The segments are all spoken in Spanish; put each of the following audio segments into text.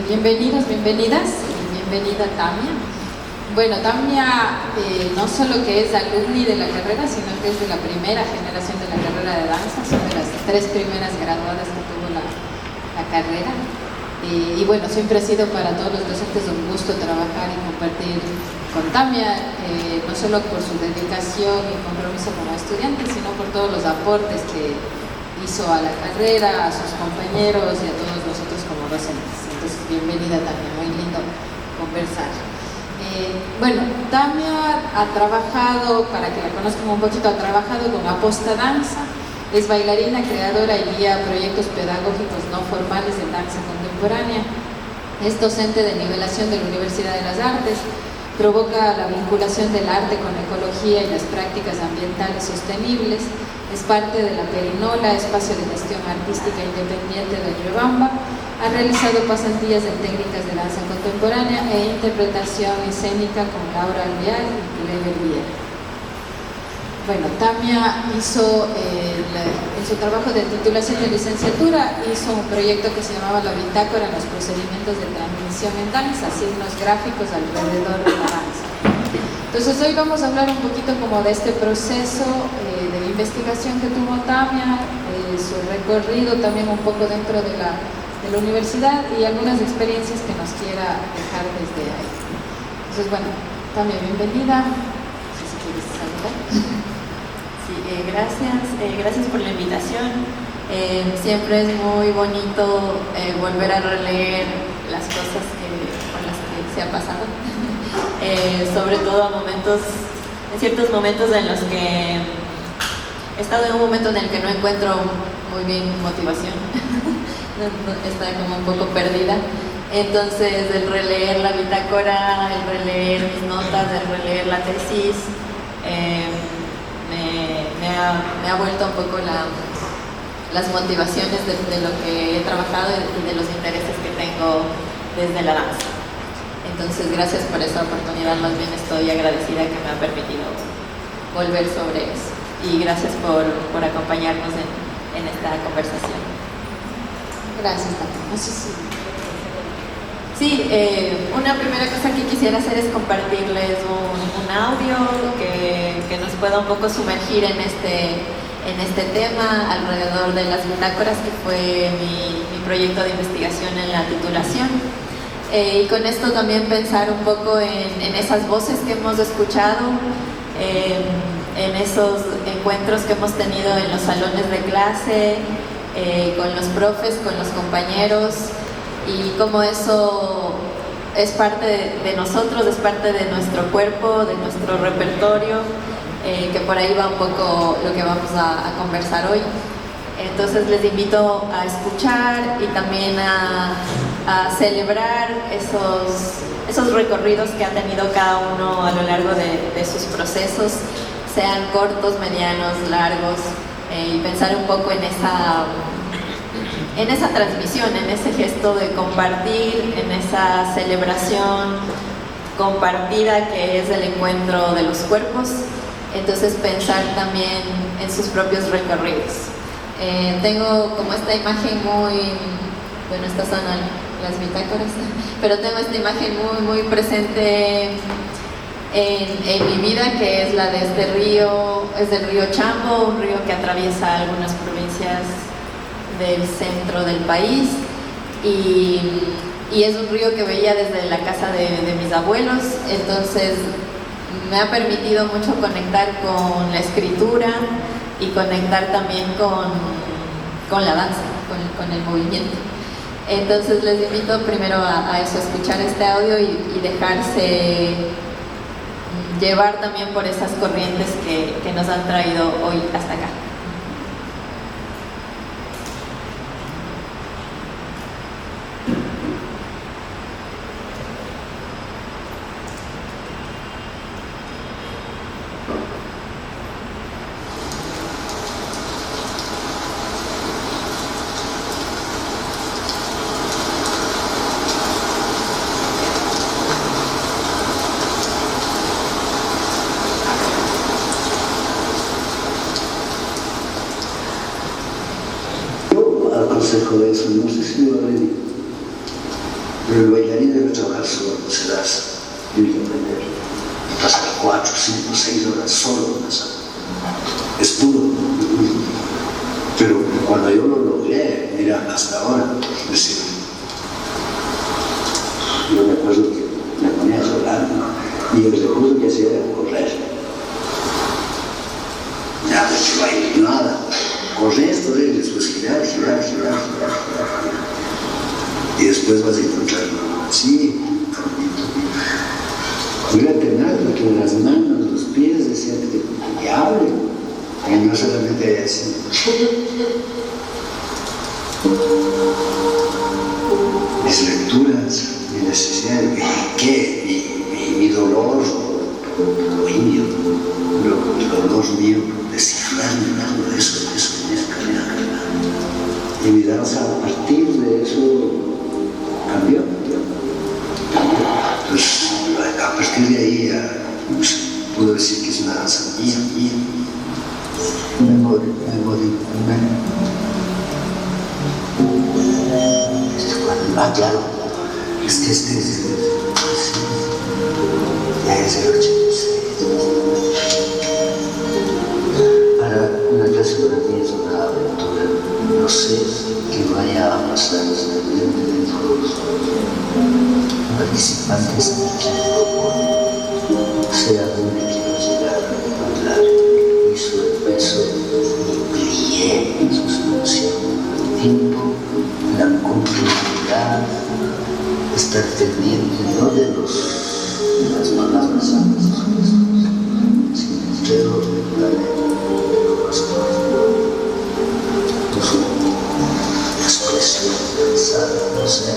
bienvenidos, bienvenidas y bienvenida Tamia. Bueno, Tamia no solo que es alumni de la carrera, sino que es de la primera generación de la carrera de danza, son de las 3 primeras graduadas que tuvo la carrera. Y bueno, siempre ha sido para todos los docentes un gusto trabajar y compartir con Tamia, no solo por su dedicación y compromiso como estudiante, sino por todos los aportes que hizo a la carrera, a sus compañeros y a todos nosotros como docentes. Entonces, bienvenida también, muy lindo conversar. Bueno, Tamia ha trabajado, para que la conozcan un poquito, ha trabajado con Aposta Danza, es bailarina, creadora y guía proyectos pedagógicos no formales de danza contemporánea, es docente de nivelación de la Universidad de las Artes, provoca la vinculación del arte con la ecología y las prácticas ambientales sostenibles, es parte de la Perinola, espacio de gestión artística independiente de Riobamba, ha realizado pasantías en técnicas de danza contemporánea e interpretación escénica con Laura Alvear y Lever Vieira. Bueno, Tamia hizo, en su trabajo de titulación de licenciatura, hizo un proyecto que se llamaba La Bitácora en los procedimientos de transmisión en danza, signos gráficos alrededor de la danza. Entonces hoy vamos a hablar un poquito como de este proceso de investigación que tuvo Tamia, su recorrido también un poco dentro de la universidad y algunas experiencias que nos quiera dejar desde ahí. Entonces bueno, Tamia, bienvenida. No sé si quieres saludar. Sí, gracias por la invitación. Siempre es muy bonito volver a releer las cosas por las que se ha pasado, sobre todo en ciertos momentos en los que he estado en un momento en el que no encuentro muy bien motivación, está como un poco perdida. Entonces el releer la bitácora, el releer mis notas, el releer la tesis, me ha vuelto un poco las motivaciones de lo que he trabajado y de los intereses que tengo desde la danza. Entonces, gracias por esa oportunidad, más bien estoy agradecida que me ha permitido volver sobre eso. Y gracias por acompañarnos en esta conversación. Gracias, Tamia. No sé si... Sí, una primera cosa que quisiera hacer es compartirles un audio que nos pueda un poco sumergir en este tema alrededor de las bitácoras, que fue mi proyecto de investigación en la titulación. Y con esto también pensar un poco en esas voces que hemos escuchado, en esos encuentros que hemos tenido en los salones de clase, con los profes, con los compañeros, y cómo eso es parte de nosotros, es parte de nuestro cuerpo, de nuestro repertorio, que por ahí va un poco lo que vamos a conversar hoy. Entonces les invito a escuchar y también a celebrar esos recorridos que ha tenido cada uno a lo largo de sus procesos, sean cortos, medianos, largos, y pensar un poco en esa transmisión, en ese gesto de compartir, en esa celebración compartida que es el encuentro de los cuerpos. Entonces pensar también en sus propios recorridos. Tengo como esta imagen bueno, estas son las bitácoras, pero tengo esta imagen muy presente en mi vida, que es la de este río, es del río Chambo, un río que atraviesa algunas provincias del centro del país, y es un río que veía desde la casa de mis abuelos. Entonces me ha permitido mucho conectar con la escritura y conectar también con la danza, con el movimiento. Entonces les invito primero a eso, a escuchar este audio y dejarse llevar también por esas corrientes que nos han traído hoy hasta acá. Pero el bailarín debe trabajar solo, no se das, tiene que aprender. Pasar 4, 5, 6 horas solo en la sala. Es puro. Pero cuando yo lo logré, mira, hasta ahora, es decir, yo me acuerdo que me ponía a llorar, ¿no? Y el recuerdo que hacía era correr. Nada que baile, nada. Correr, después girar. Y después vas a encontrar, sí, voy a tener porque las manos, los pies decían que hable, y no solamente así. Mis lecturas, mi necesidad, mi dolor por lo indio, el dolor mío, descifrarme algo de eso tenía que cambiar. Y mi danza a partir de eso cambió. Entonces, a partir de ahí ya puedo decir que es una danza mía. Me morí. Claro, es que ya es el 86. Para una clase para mí es una aventura. No sé qué vaya a pasar dentro de los participantes en el grupo, sea donde quiero llegar a hablar, hizo el peso y plié su solución, el tiempo, la continuidad, estar pendiente no de las palabras santas de Jesús, sino de la ley de los expresión pensada, o sea,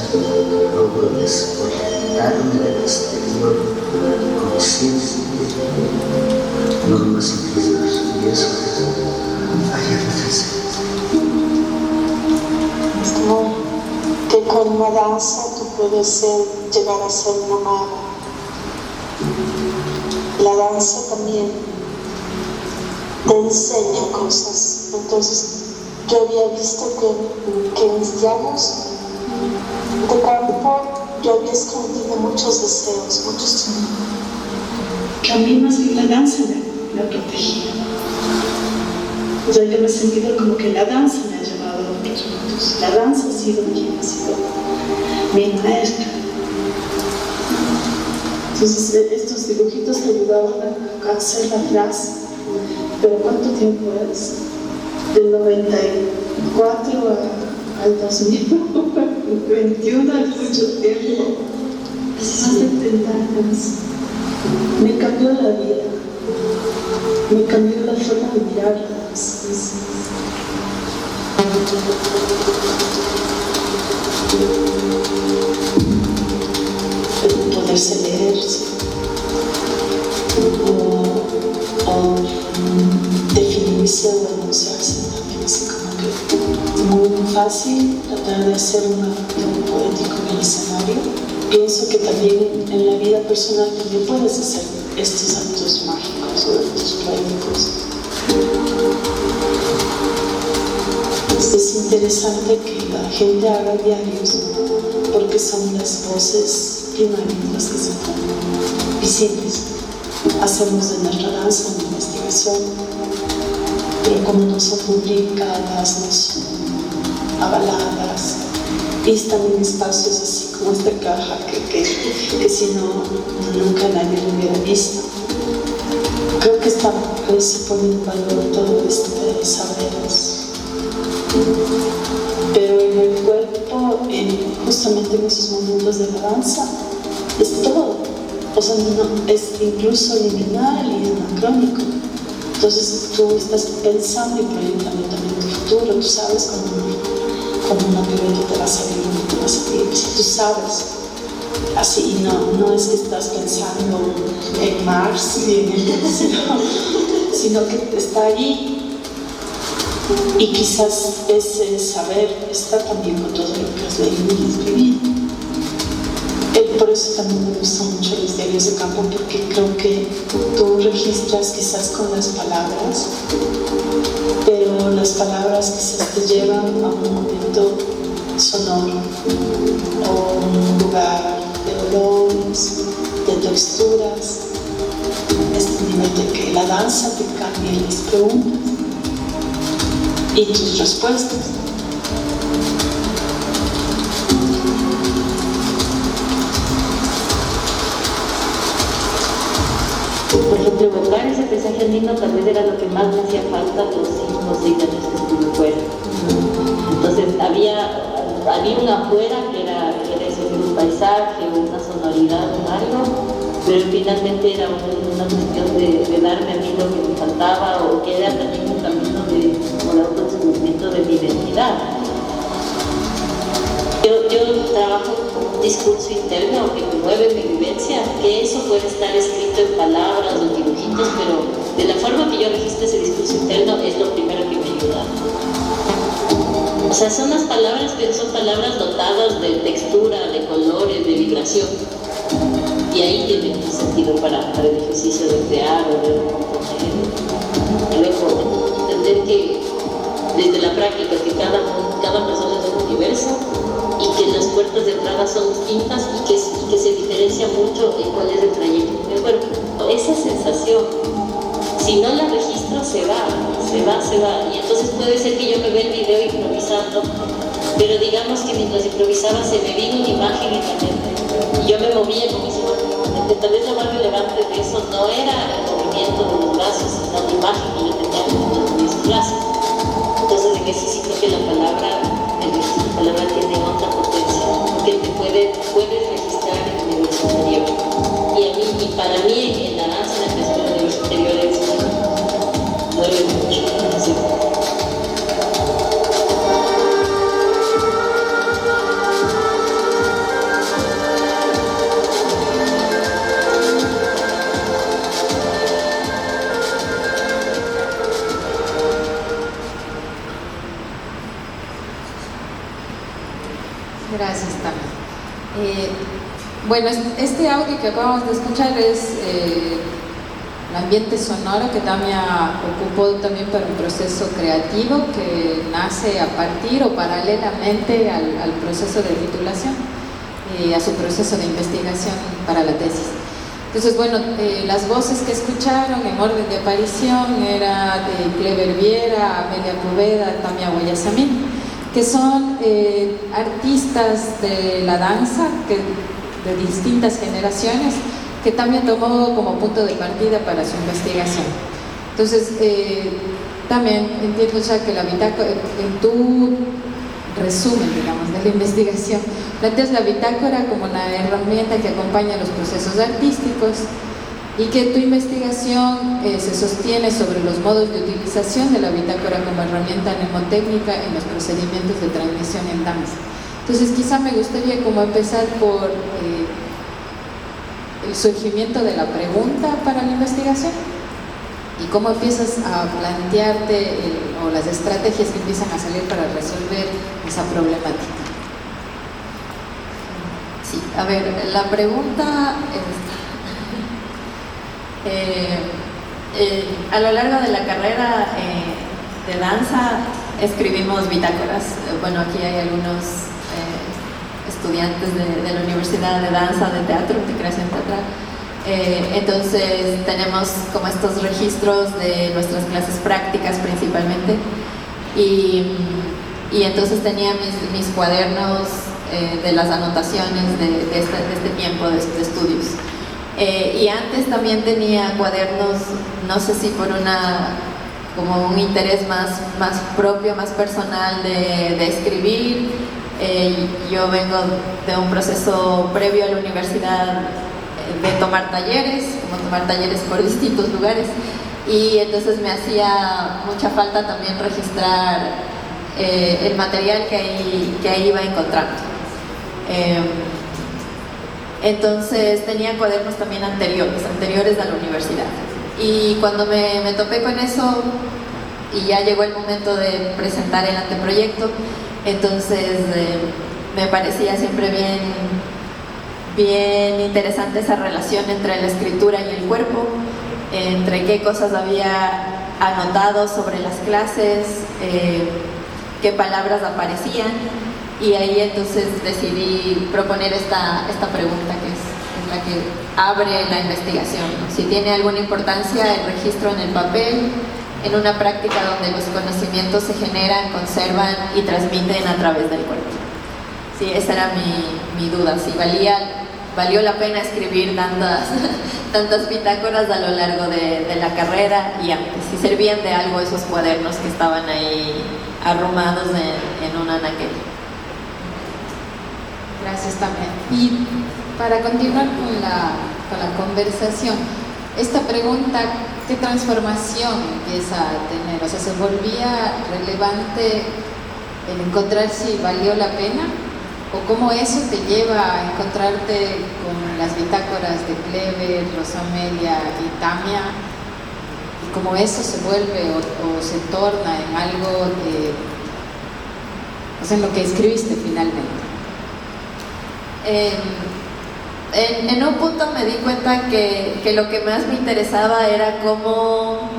logro desconectarme del exterior con conciencia, normas interiores, y eso es Es como que con una danza tú puedes llegar a ser una maga. La danza también te enseña cosas. Entonces, yo había visto que en mis diarios de campo yo había escondido muchos deseos, muchos. Que a mí más bien la danza me ha protegido. O sea, yo me he sentido como que la danza me ha llevado a otros mundos. La danza ha sido mi maestra. Entonces, estos dibujitos te ayudaban a hacer la frase. Pero ¿cuánto tiempo es? Del 94 al 2021, es mucho tiempo. Es más de 30 años. Me cambió la vida. Me cambió la forma de mirar las cosas. El poderse leerse o definirse o enunciarse también, así como que muy fácil tratar de hacer un acto poético en el escenario. Pienso que también en la vida personal también puedes hacer estos actos mágicos o actos poéticos. Es interesante que la gente haga diarios porque son las voces primarias las que se ponen visibles. Hacemos de nuestra danza una investigación, pero como no son publicadas, no son avaladas, y están en espacios así como esta caja que si no, nunca nadie lo hubiera visto. Creo que está ahí se pone en valor todo este saberes. Pero en el cuerpo, justamente en esos momentos de la danza, es todo. O sea, no, es incluso liminal y anacrónico. Entonces tú estás pensando y proyectando también tu futuro. Tú sabes cuando una pirueta te va a salir, no te va a salir. Tú sabes. Así, no es que estás pensando en Mars y en el sino que está ahí. Y quizás ese saber está también con todo lo que has leído y escribido. Por eso también me gustan mucho los diarios de campo, porque creo que tú registras quizás con las palabras, pero las palabras quizás te llevan a un momento sonoro o un lugar texturas, este nivel de que la danza te cambie las preguntas y tus respuestas. Por ejemplo, evocar ese paisaje andino tal vez era lo que más me hacía falta los 5 o 6 años que estuve fuera. Entonces había una afuera que era eso, un paisaje, una sonoridad, un algo, pero finalmente era una cuestión de darme a mí lo que me faltaba, o que era también un camino por autodescubrimiento de mi identidad. Yo trabajo con un discurso interno que me mueve mi vivencia, que eso puede estar escrito en palabras o dibujitos, pero de la forma que yo registro ese discurso interno es lo primero que me ayuda. O sea, son las palabras, pero son palabras dotadas de textura, de colores, de vibración. Y ahí tiene un sentido para el ejercicio de crear o de componer. Luego, entender que desde la práctica, que cada persona es un universo y que las puertas de entrada son distintas y que se diferencia mucho en cuál es el trayecto en el cuerpo. Esa sensación, si no la registro, se va. Y entonces puede ser que yo me vea el video improvisando, pero digamos que mientras improvisaba se me vino una imagen en la mente y yo me movía con esa imagen. Tal vez lo más relevante de eso no era el movimiento de los brazos, sino la imagen que yo tenía en mis clases. Entonces en eso sí creo que la palabra tiene otra potencia, porque te puedes registrar en el universo interior. Y para mí en la danza, en la creación del universo interior mueve mucho. ¿Sí? Gracias, Tami. Bueno, este audio que acabamos de escuchar es el ambiente sonoro que Tamia ocupó también para un proceso creativo que nace a partir o paralelamente al proceso de titulación y a su proceso de investigación para la tesis. Entonces, bueno, las voces que escucharon en orden de aparición era de Clever Viera, Amelia Poveda, Tamia Guayasamín, que son artistas de la danza de distintas generaciones que también tomó como punto de partida para su investigación. Entonces, también entiendo ya que la bitácora, en tu resumen, digamos, de la investigación, planteas la bitácora como una herramienta que acompaña los procesos artísticos y que tu investigación se sostiene sobre los modos de utilización de la bitácora como herramienta mnemotécnica en los procedimientos de transmisión en danza. Entonces, quizá me gustaría como empezar por el surgimiento de la pregunta para la investigación y cómo empiezas a plantearte o las estrategias que empiezan a salir para resolver esa problemática. Sí, a ver, la pregunta a lo largo de la carrera de danza escribimos bitácoras. Bueno, aquí hay algunos estudiantes de la Universidad de Danza, de Teatro, de Creación Teatral. Entonces tenemos como estos registros de nuestras clases prácticas principalmente y entonces tenía mis cuadernos de las anotaciones de este tiempo de estudios. Y antes también tenía cuadernos, no sé si por como un interés más propio, más personal de escribir. Yo vengo de un proceso previo a la universidad de tomar talleres por distintos lugares, y entonces me hacía mucha falta también registrar el material que ahí iba encontrando. Entonces tenía cuadernos también anteriores a la universidad, y cuando me topé con eso y ya llegó el momento de presentar el anteproyecto, entonces me parecía siempre bien interesante esa relación entre la escritura y el cuerpo, entre qué cosas había anotado sobre las clases, qué palabras aparecían, y ahí entonces decidí proponer esta pregunta es la que abre la investigación, ¿no? Si tiene alguna importancia el registro en el papel, en una práctica donde los conocimientos se generan, conservan y transmiten a través del cuerpo. Sí, esa era mi duda, si valió la pena escribir tantas bitácoras a lo largo de la carrera y antes, si servían de algo esos cuadernos que estaban ahí arrumados en un anaquel. Gracias también. Y para continuar con la conversación, esta pregunta, ¿qué transformación empieza a tener? O sea, ¿se volvía relevante el encontrar si valió la pena? ¿O cómo eso te lleva a encontrarte con las bitácoras de Kleber, Rosamelia y Tamia? Y cómo eso se vuelve o se torna en algo o sea, en lo que escribiste finalmente. En un punto me di cuenta que lo que más me interesaba era cómo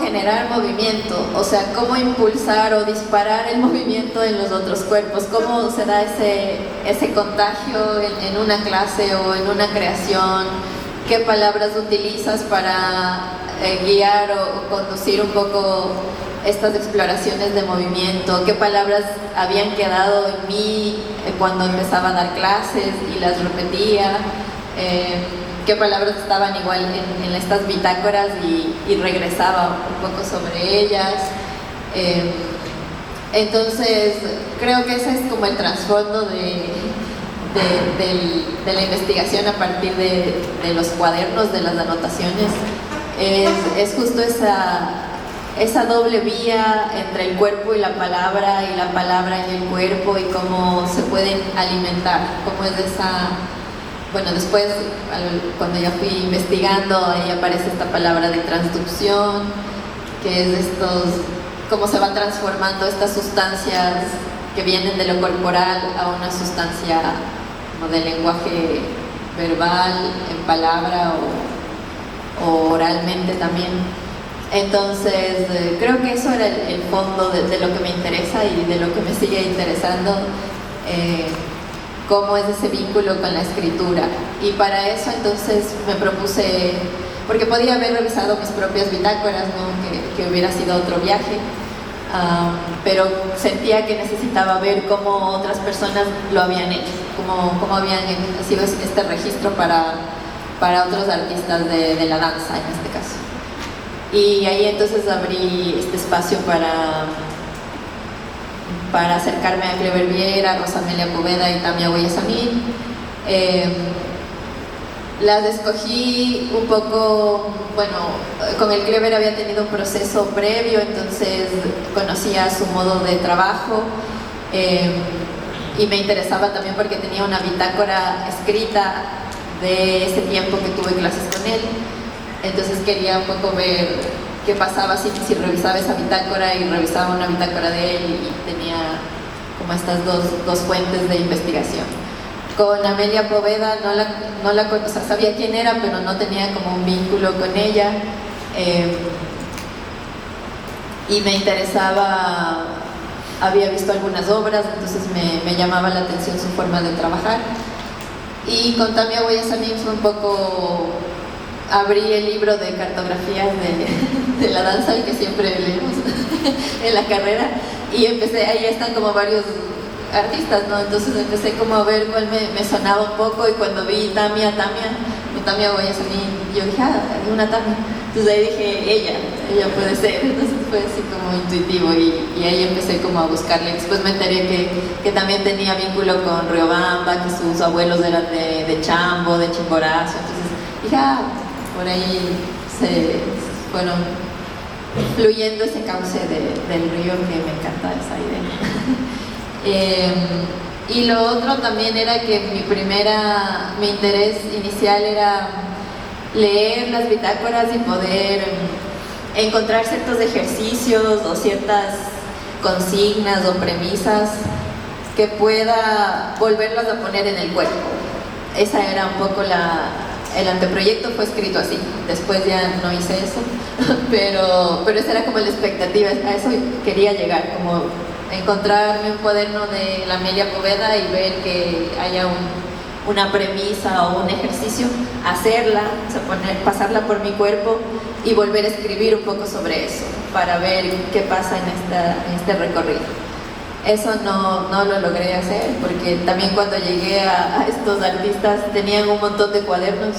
generar movimiento, o sea, cómo impulsar o disparar el movimiento en los otros cuerpos, cómo se da ese contagio en una clase o en una creación, qué palabras utilizas para guiar o conducir un poco estas exploraciones de movimiento, qué palabras habían quedado en mí cuando empezaba a dar clases y las repetía, qué palabras estaban igual en estas bitácoras y regresaba un poco sobre ellas. Entonces creo que ese es como el trasfondo de la investigación a partir de los cuadernos, de las anotaciones. Es justo esa doble vía entre el cuerpo y la palabra en el cuerpo, y cómo se pueden alimentar, cómo es bueno, después cuando ya fui investigando, ahí aparece esta palabra de transducción, que es cómo se van transformando estas sustancias que vienen de lo corporal a una sustancia como de lenguaje verbal, en palabra o oralmente también. Entonces, creo que eso era el fondo de lo que me interesa y de lo que me sigue interesando, cómo es ese vínculo con la escritura. Y para eso entonces me propuse, porque podía haber revisado mis propias bitácoras, ¿no? que hubiera sido otro viaje, pero sentía que necesitaba ver cómo otras personas lo habían hecho, cómo habían sido este registro para otros artistas de la danza en este caso. Y ahí entonces abrí este espacio para acercarme a Kleber Viera, Rosamelia Poveda y Tamia Guayasamín. Las escogí un poco, bueno, con el Kleber había tenido un proceso previo, entonces conocía su modo de trabajo, y me interesaba también porque tenía una bitácora escrita de ese tiempo que tuve clases con él. Entonces quería un poco ver qué pasaba si revisaba esa bitácora y revisaba una bitácora de él, y tenía como estas dos fuentes de investigación. Con Amelia Poveda no la conocía, sabía quién era, pero no tenía como un vínculo con ella, y me interesaba, había visto algunas obras, entonces me llamaba la atención su forma de trabajar. Y con Tamia Guayasamín fue un poco, abrí el libro de cartografías de la danza, el que siempre leemos en la carrera, y empecé, ahí están como varios artistas, ¿no? Entonces empecé como a ver cuál me sonaba un poco, y cuando vi Tamia Guayasamín, yo dije, hay una Tamia. Entonces ahí dije, ella puede ser. Entonces fue así como intuitivo, y ahí empecé como a buscarle. Después me enteré que también tenía vínculo con Riobamba, que sus abuelos eran de Chambo, de Chimborazo. Entonces dije, por ahí se fueron fluyendo ese cauce del río, que me encanta esa idea. Y lo otro también era que mi interés inicial era leer las bitácoras y poder encontrar ciertos ejercicios o ciertas consignas o premisas que pueda volverlas a poner en el cuerpo. Esa era un poco el anteproyecto, fue escrito así, después ya no hice eso, pero esa era como la expectativa, a eso quería llegar, como encontrarme un cuaderno de la Amelia Poveda y ver que haya una premisa o un ejercicio, hacerla, o sea, pasarla por mi cuerpo y volver a escribir un poco sobre eso para ver qué pasa en este recorrido. Eso no lo logré hacer porque también cuando llegué a estos artistas tenían un montón de cuadernos,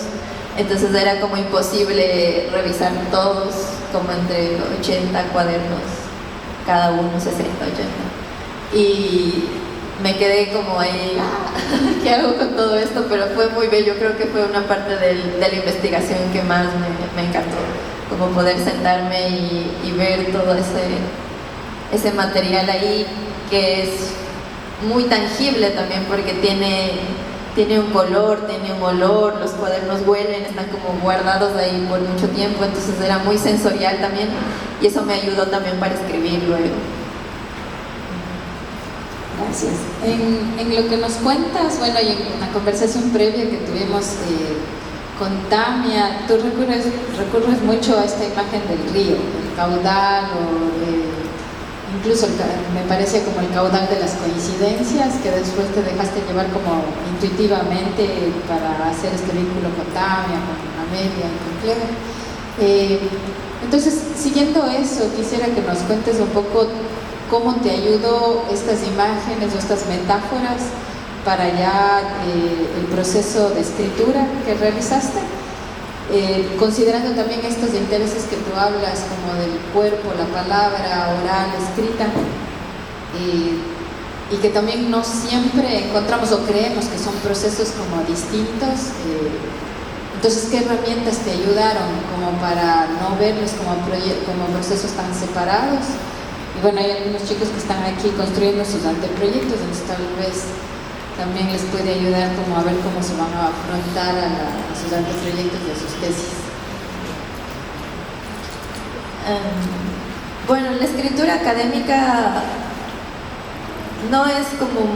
entonces era como imposible revisar todos, como entre 80 cuadernos, cada uno 60, 80. Y me quedé como ahí, ¿qué hago con todo esto? Pero fue muy bello, creo que fue una parte de la investigación que más me encantó, como poder sentarme y ver todo ese material ahí, que es muy tangible también porque tiene un color, tiene un olor, los cuadernos huelen, están como guardados ahí por mucho tiempo, entonces era muy sensorial también y eso me ayudó también para escribir luego. Gracias. En lo que nos cuentas, bueno, y en una conversación previa que tuvimos con Tamia, tú recurres mucho a esta imagen del río, el caudal o incluso me parece como el caudal de las coincidencias que después te dejaste llevar como intuitivamente para hacer este vínculo con Tamia, con Amelia y con Cleva. Entonces, siguiendo eso, quisiera que nos cuentes un poco cómo te ayudó estas imágenes o estas metáforas para ya el proceso de escritura que realizaste. Considerando también estos intereses que tú hablas, como del cuerpo, la palabra oral, escrita, y que también no siempre encontramos o creemos que son procesos como distintos. Entonces, ¿qué herramientas te ayudaron como para no verlos como procesos tan separados? Y bueno, hay algunos chicos que están aquí construyendo sus anteproyectos, entonces tal vez también les puede ayudar como a ver cómo se van a afrontar a sus anteproyectos y a sus tesis. Bueno, la escritura académica no es como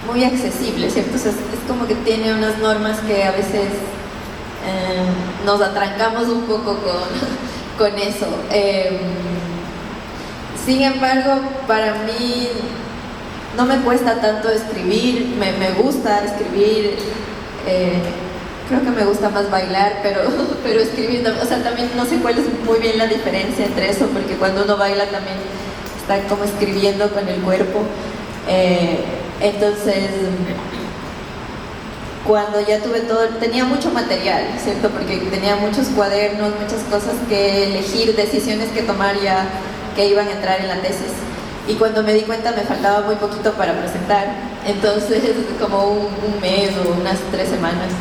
muy accesible, ¿cierto? O sea, es como que tiene unas normas que a veces nos atrancamos un poco con eso. Sin embargo, para mí no me cuesta tanto escribir, me gusta escribir, creo que me gusta más bailar, pero escribir, o sea, también no sé cuál es muy bien la diferencia entre eso, porque cuando uno baila también está como escribiendo con el cuerpo. Entonces, cuando ya tuve todo, tenía mucho material, ¿cierto? Porque tenía muchos cuadernos, muchas cosas que elegir, decisiones que tomar ya que iban a entrar en la tesis. Y cuando me di cuenta me faltaba muy poquito para presentar, entonces como un mes o unas 3 semanas.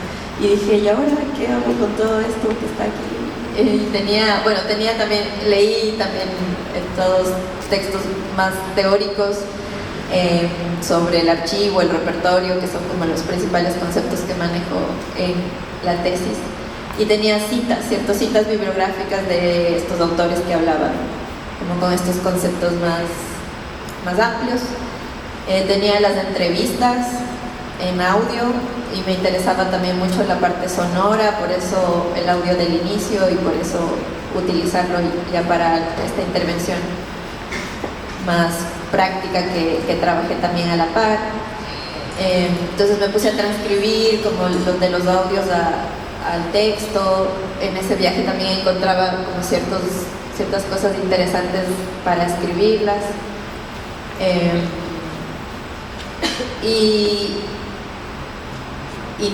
Y dije, ¿y ahora qué hago con todo esto que está aquí? Y tenía también, leí también todos textos más teóricos sobre el archivo, el repertorio, que son como los principales conceptos que manejo en la tesis. Y tenía citas, ciertas citas bibliográficas de estos autores que hablaban como con estos conceptos más amplios. Tenía las entrevistas en audio y me interesaba también mucho la parte sonora, por eso el audio del inicio y por eso utilizarlo ya para esta intervención más práctica que trabajé también a la par. Entonces me puse a transcribir como los audios al texto. En ese viaje también encontraba como ciertas cosas interesantes para escribirlas. Y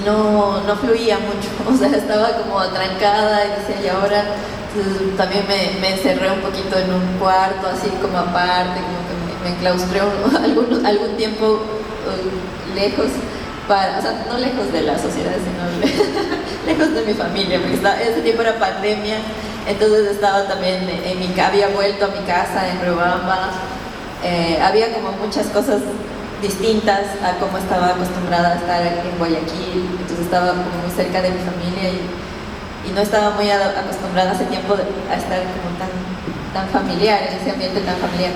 no fluía mucho, o sea, estaba como atrancada y decía, ¿y ahora? Entonces, también me encerré un poquito en un cuarto, así como aparte, como que me enclaustré algún tiempo lejos, o sea, no lejos de la sociedad, sino lejos de mi familia, porque ese tiempo era pandemia, entonces estaba también había vuelto a mi casa en Riobamba. Había como muchas cosas distintas a cómo estaba acostumbrada a estar en Guayaquil, entonces estaba como muy cerca de mi familia y no estaba muy acostumbrada hace tiempo a estar como tan familiar, en ese ambiente tan familiar.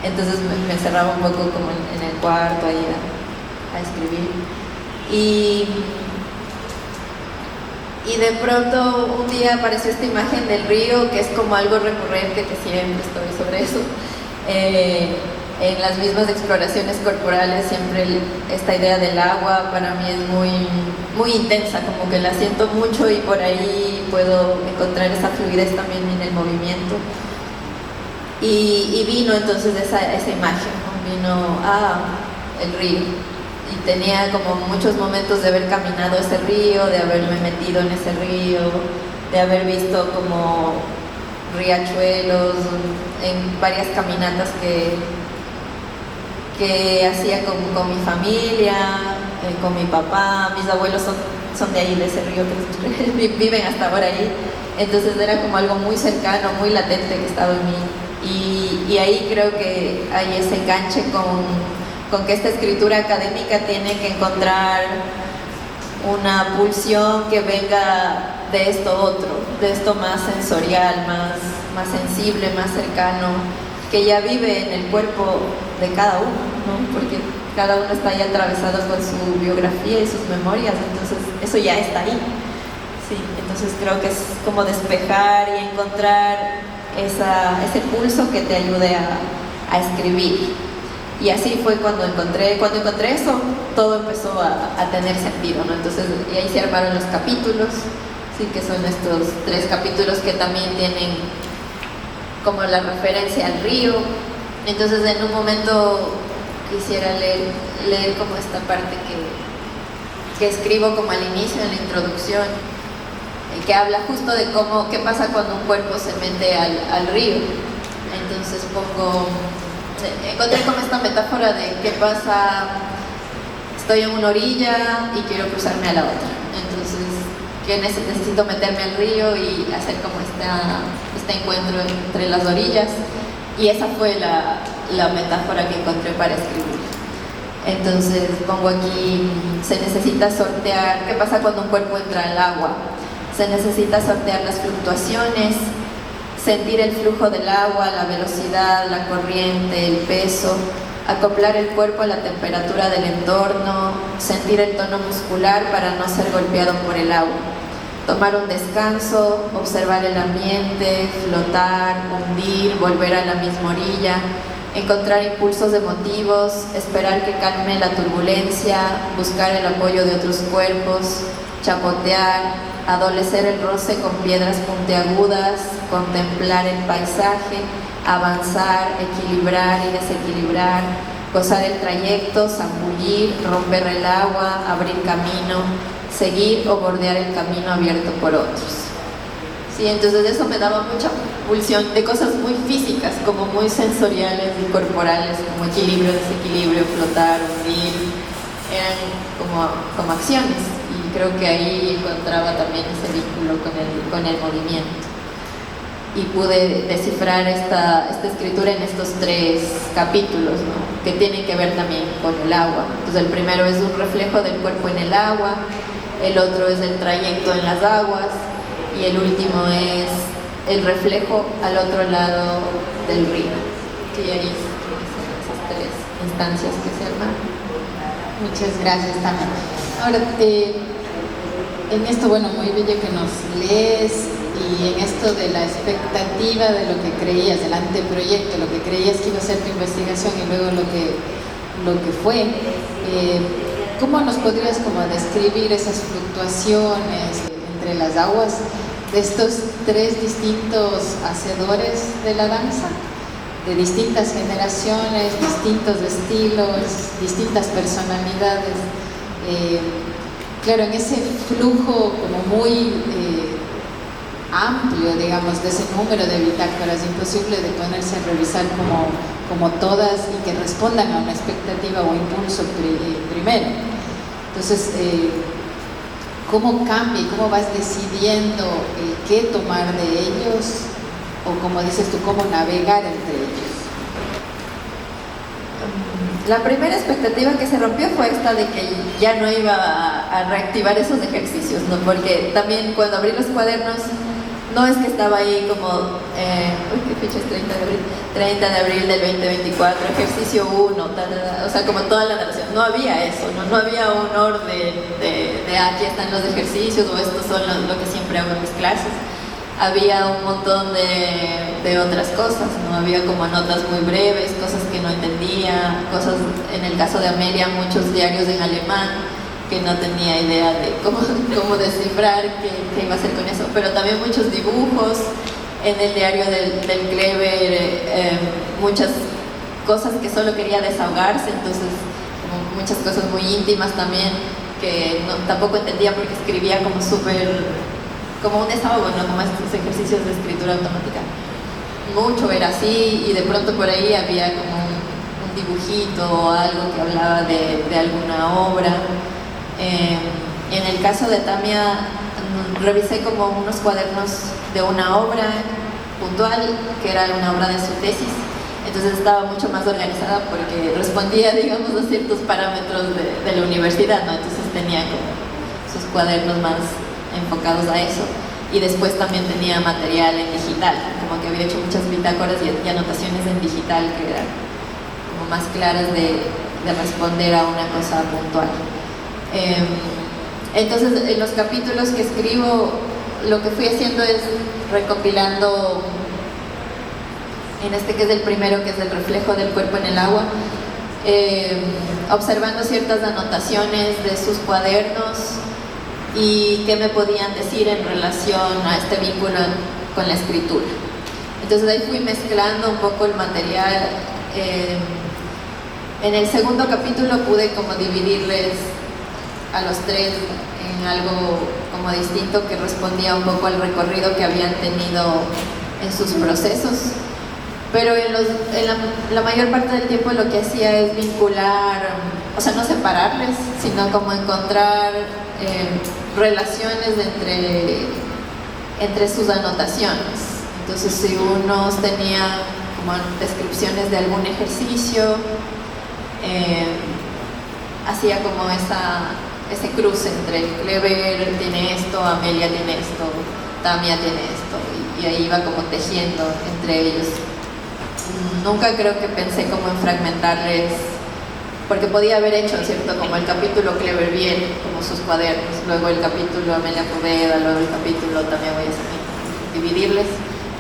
Entonces me encerraba un poco como en el cuarto ahí a escribir. Y de pronto un día apareció esta imagen del río, que es como algo recurrente, que siempre estoy sobre eso. en las mismas exploraciones corporales siempre esta idea del agua para mí es muy intensa, como que la siento mucho y por ahí puedo encontrar esa fluidez también en el movimiento. Y vino entonces esa imagen, ¿no? Vino el río. Y tenía como muchos momentos de haber caminado ese río, de haberme metido en ese río, de haber visto como riachuelos en varias caminatas que hacía con mi familia, con mi papá. Mis abuelos son de ahí, de ese río, que viven hasta ahora ahí. Entonces era como algo muy cercano, muy latente que estaba en mí. Y ahí creo que hay ese enganche con que esta escritura académica tiene que encontrar una pulsión que venga de esto otro, de esto más sensorial, más sensible, más cercano, que ya vive en el cuerpo de cada uno, ¿no? Porque cada uno está ahí atravesado con su biografía y sus memorias, entonces eso ya está ahí. Sí, entonces creo que es como despejar y encontrar ese pulso que te ayude a escribir. Y así fue cuando encontré eso, todo empezó a tener sentido, ¿no? Entonces, y ahí se armaron los capítulos, sí, que son estos 3 capítulos que también tienen como la referencia al río. Entonces, en un momento quisiera leer como esta parte que escribo como al inicio, en la introducción, que habla justo de qué pasa cuando un cuerpo se mete al río. Entonces encontré como esta metáfora de qué pasa, estoy en una orilla y quiero cruzarme a la otra. Entonces, que necesito meterme al río y hacer como este encuentro entre las orillas. Y esa fue la metáfora que encontré para escribir. Entonces pongo aquí, se necesita sortear, ¿qué pasa cuando un cuerpo entra al agua? Se necesita sortear las fluctuaciones, sentir el flujo del agua, la velocidad, la corriente, el peso, acoplar el cuerpo a la temperatura del entorno, sentir el tono muscular para no ser golpeado por el agua, tomar un descanso, observar el ambiente, flotar, hundir, volver a la misma orilla, encontrar impulsos emotivos, esperar que calme la turbulencia, buscar el apoyo de otros cuerpos, chapotear, adolecer el roce con piedras puntiagudas, contemplar el paisaje, avanzar, equilibrar y desequilibrar, gozar el trayecto, zambullir, romper el agua, abrir camino, seguir o bordear el camino abierto por otros. Sí, entonces eso me daba mucha pulsión de cosas muy físicas, como muy sensoriales y corporales, como equilibrio, desequilibrio, flotar, hundir, eran como acciones. Y creo que ahí encontraba también ese vínculo con el movimiento. Y pude descifrar esta escritura en estos 3 capítulos, ¿no? Que tienen que ver también con el agua. Entonces el primero es un reflejo del cuerpo en el agua, el otro es el trayecto en las aguas y el último es el reflejo al otro lado del río. Y ahí son esas 3 instancias que se arman. Muchas gracias también. Ahora, en esto, bueno, muy bello que nos lees, y en esto de la expectativa de lo que creías, del anteproyecto, lo que creías que iba a ser tu investigación y luego lo que fue, ¿cómo nos podrías como describir esas fluctuaciones entre las aguas de estos 3 distintos hacedores de la danza, de distintas generaciones, distintos estilos, distintas personalidades? Claro, en ese flujo como muy amplio, digamos, de ese número de bitácoras, imposible de ponerse a revisar como todas y que respondan a una expectativa o impulso primero. Entonces, ¿cómo cambia y cómo vas decidiendo qué tomar de ellos? O como dices tú, ¿cómo navegar entre ellos? La primera expectativa que se rompió fue esta de que ya no iba a reactivar esos ejercicios, ¿no? Porque también cuando abrí los cuadernos, no es que estaba ahí como, ¿qué fecha es? 30 de abril del 2024, ejercicio 1, o sea, como toda la narración. No había eso, no había un orden de aquí están los ejercicios o estos son lo que siempre hago en mis clases. había un montón de otras cosas, ¿no? Había como notas muy breves, cosas que no entendía, cosas, en el caso de Amelia, muchos diarios en alemán, que no tenía idea de cómo descifrar qué iba a hacer con eso, pero también muchos dibujos en el diario del Kleber, muchas cosas que solo quería desahogarse, entonces como muchas cosas muy íntimas también que tampoco entendía porque escribía como como un desahogo, ¿no? Como estos ejercicios de escritura automática. Mucho era así y de pronto por ahí había como un dibujito o algo que hablaba de alguna obra. En el caso de Tamia, revisé como unos cuadernos de una obra puntual, que era una obra de su tesis, entonces estaba mucho más organizada porque respondía, digamos, a ciertos parámetros de la universidad, ¿no? Entonces tenía como sus cuadernos más enfocados a eso, y después también tenía material en digital, como que había hecho muchas bitácoras y anotaciones en digital que eran como más claras de responder a una cosa puntual. Entonces, en los capítulos que escribo, lo que fui haciendo es recopilando, en este que es el primero, que es el reflejo del cuerpo en el agua, observando ciertas anotaciones de sus cuadernos y qué me podían decir en relación a este vínculo con la escritura. Entonces ahí fui mezclando un poco el material. En el segundo capítulo pude como dividirles a los tres en algo como distinto que respondía un poco al recorrido que habían tenido en sus procesos, pero en la mayor parte del tiempo lo que hacía es vincular, o sea, no separarles, sino como encontrar relaciones entre sus anotaciones. Entonces, si unos tenían como descripciones de algún ejercicio, hacía como ese cruce entre Kleber tiene esto, Amelia tiene esto, Tamia tiene esto, y ahí iba como tejiendo entre ellos. Nunca creo que pensé como en fragmentarles, porque podía haber hecho, ¿cierto? Como el capítulo Kleber bien, como sus cuadernos, luego el capítulo Amelia Poveda, luego el capítulo Tamia voy a dividirles,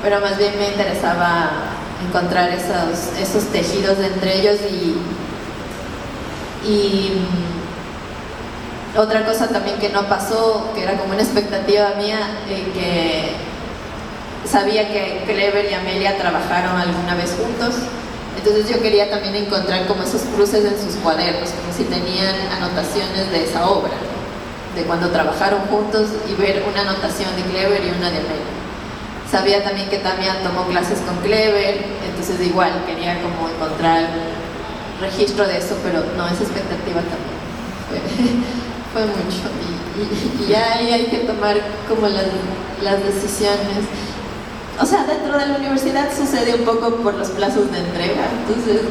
pero más bien me interesaba encontrar esos tejidos entre ellos y otra cosa también que no pasó, que era como una expectativa mía, que sabía que Kleber y Amelia trabajaron alguna vez juntos, entonces yo quería también encontrar como esos cruces en sus cuadernos, como si tenían anotaciones de esa obra, de cuando trabajaron juntos, y ver una anotación de Kleber y una de Amelia. Sabía también que Tamia tomó clases con Kleber, entonces igual quería como encontrar registro de eso, pero no, esa expectativa también fue mucho, y ya ahí hay que tomar como las decisiones. O sea, dentro de la universidad sucede un poco por los plazos de entrega, entonces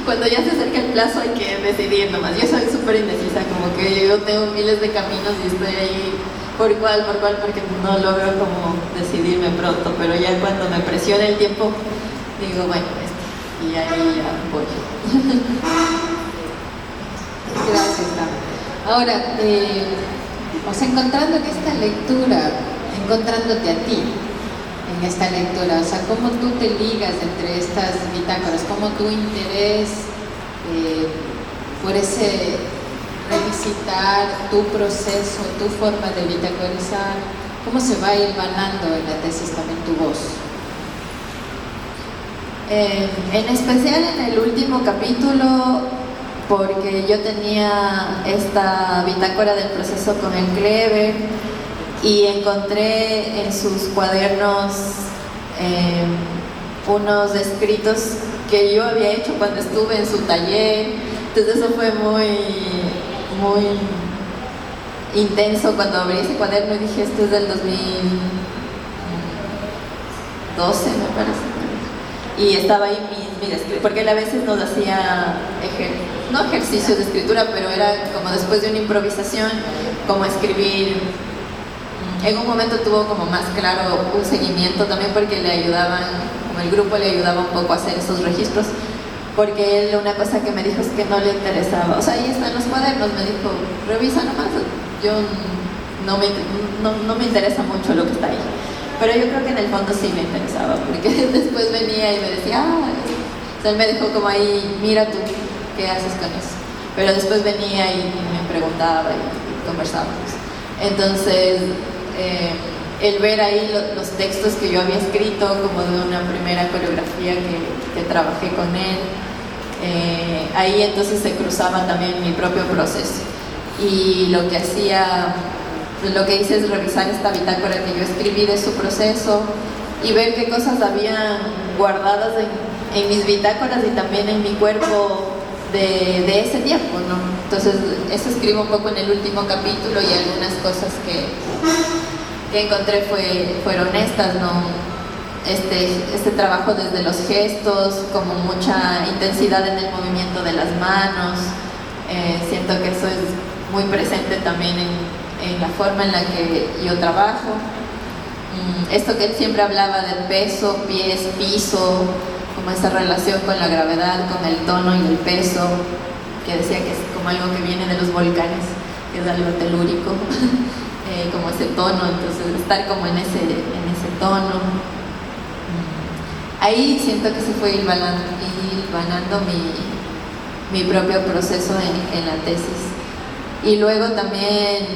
cuando ya se acerca el plazo hay que decidir nomás. Yo soy súper indecisa, como que yo tengo miles de caminos y estoy ahí por cuál, porque no logro como decidirme pronto, pero ya cuando me presiona el tiempo digo, bueno, y ahí ya voy. Gracias, Tam. Ahora, o sea, encontrando en esta lectura, encontrándote a ti en esta lectura, o sea, cómo tú te ligas entre estas bitácoras, cómo tu interés por ese revisitar tu proceso, tu forma de bitacorizar, cómo se va hilvanando en la tesis también tu voz. En especial en el último capítulo, porque yo tenía esta bitácora del proceso con el Kleber y encontré en sus cuadernos unos escritos que yo había hecho cuando estuve en su taller, entonces eso fue muy intenso cuando abrí ese cuaderno y dije, esto es del 2012 me parece, y estaba ahí porque él a veces nos hacía no ejercicios de escritura, pero era como después de una improvisación, como escribir. En un momento tuvo como más claro un seguimiento también porque le ayudaban, como el grupo le ayudaba un poco a hacer esos registros, porque él una cosa que me dijo es que no le interesaba, o sea, ahí están los cuadernos, me dijo, revisa nomás, yo no me interesa mucho lo que está ahí. pero yo creo que en el fondo sí me interesaba, porque después venía y me decía, o sea, él me dejó como ahí, mira tú, ¿qué haces con eso? Pero después venía y me preguntaba y conversábamos. Entonces, el ver ahí los textos que yo había escrito, como de una primera coreografía que trabajé con él, ahí entonces se cruzaba también mi propio proceso. Y lo que hice es revisar esta bitácora que yo escribí de su proceso y ver qué cosas habían guardadas en mis bitácoras y también en mi cuerpo de ese tiempo, ¿no? Entonces, eso escribo un poco en el último capítulo y algunas cosas que encontré fueron estas, ¿no? Este trabajo desde los gestos, como mucha intensidad en el movimiento de las manos. Siento que eso es muy presente también en la forma en la que yo trabajo. Esto que él siempre hablaba del peso, pies, piso, como esa relación con la gravedad, con el tono y el peso, que decía que es como algo que viene de los volcanes, que es algo telúrico, como ese tono, entonces estar como en ese tono. Ahí siento que se fue hilvanando mi propio proceso en la tesis. Y luego también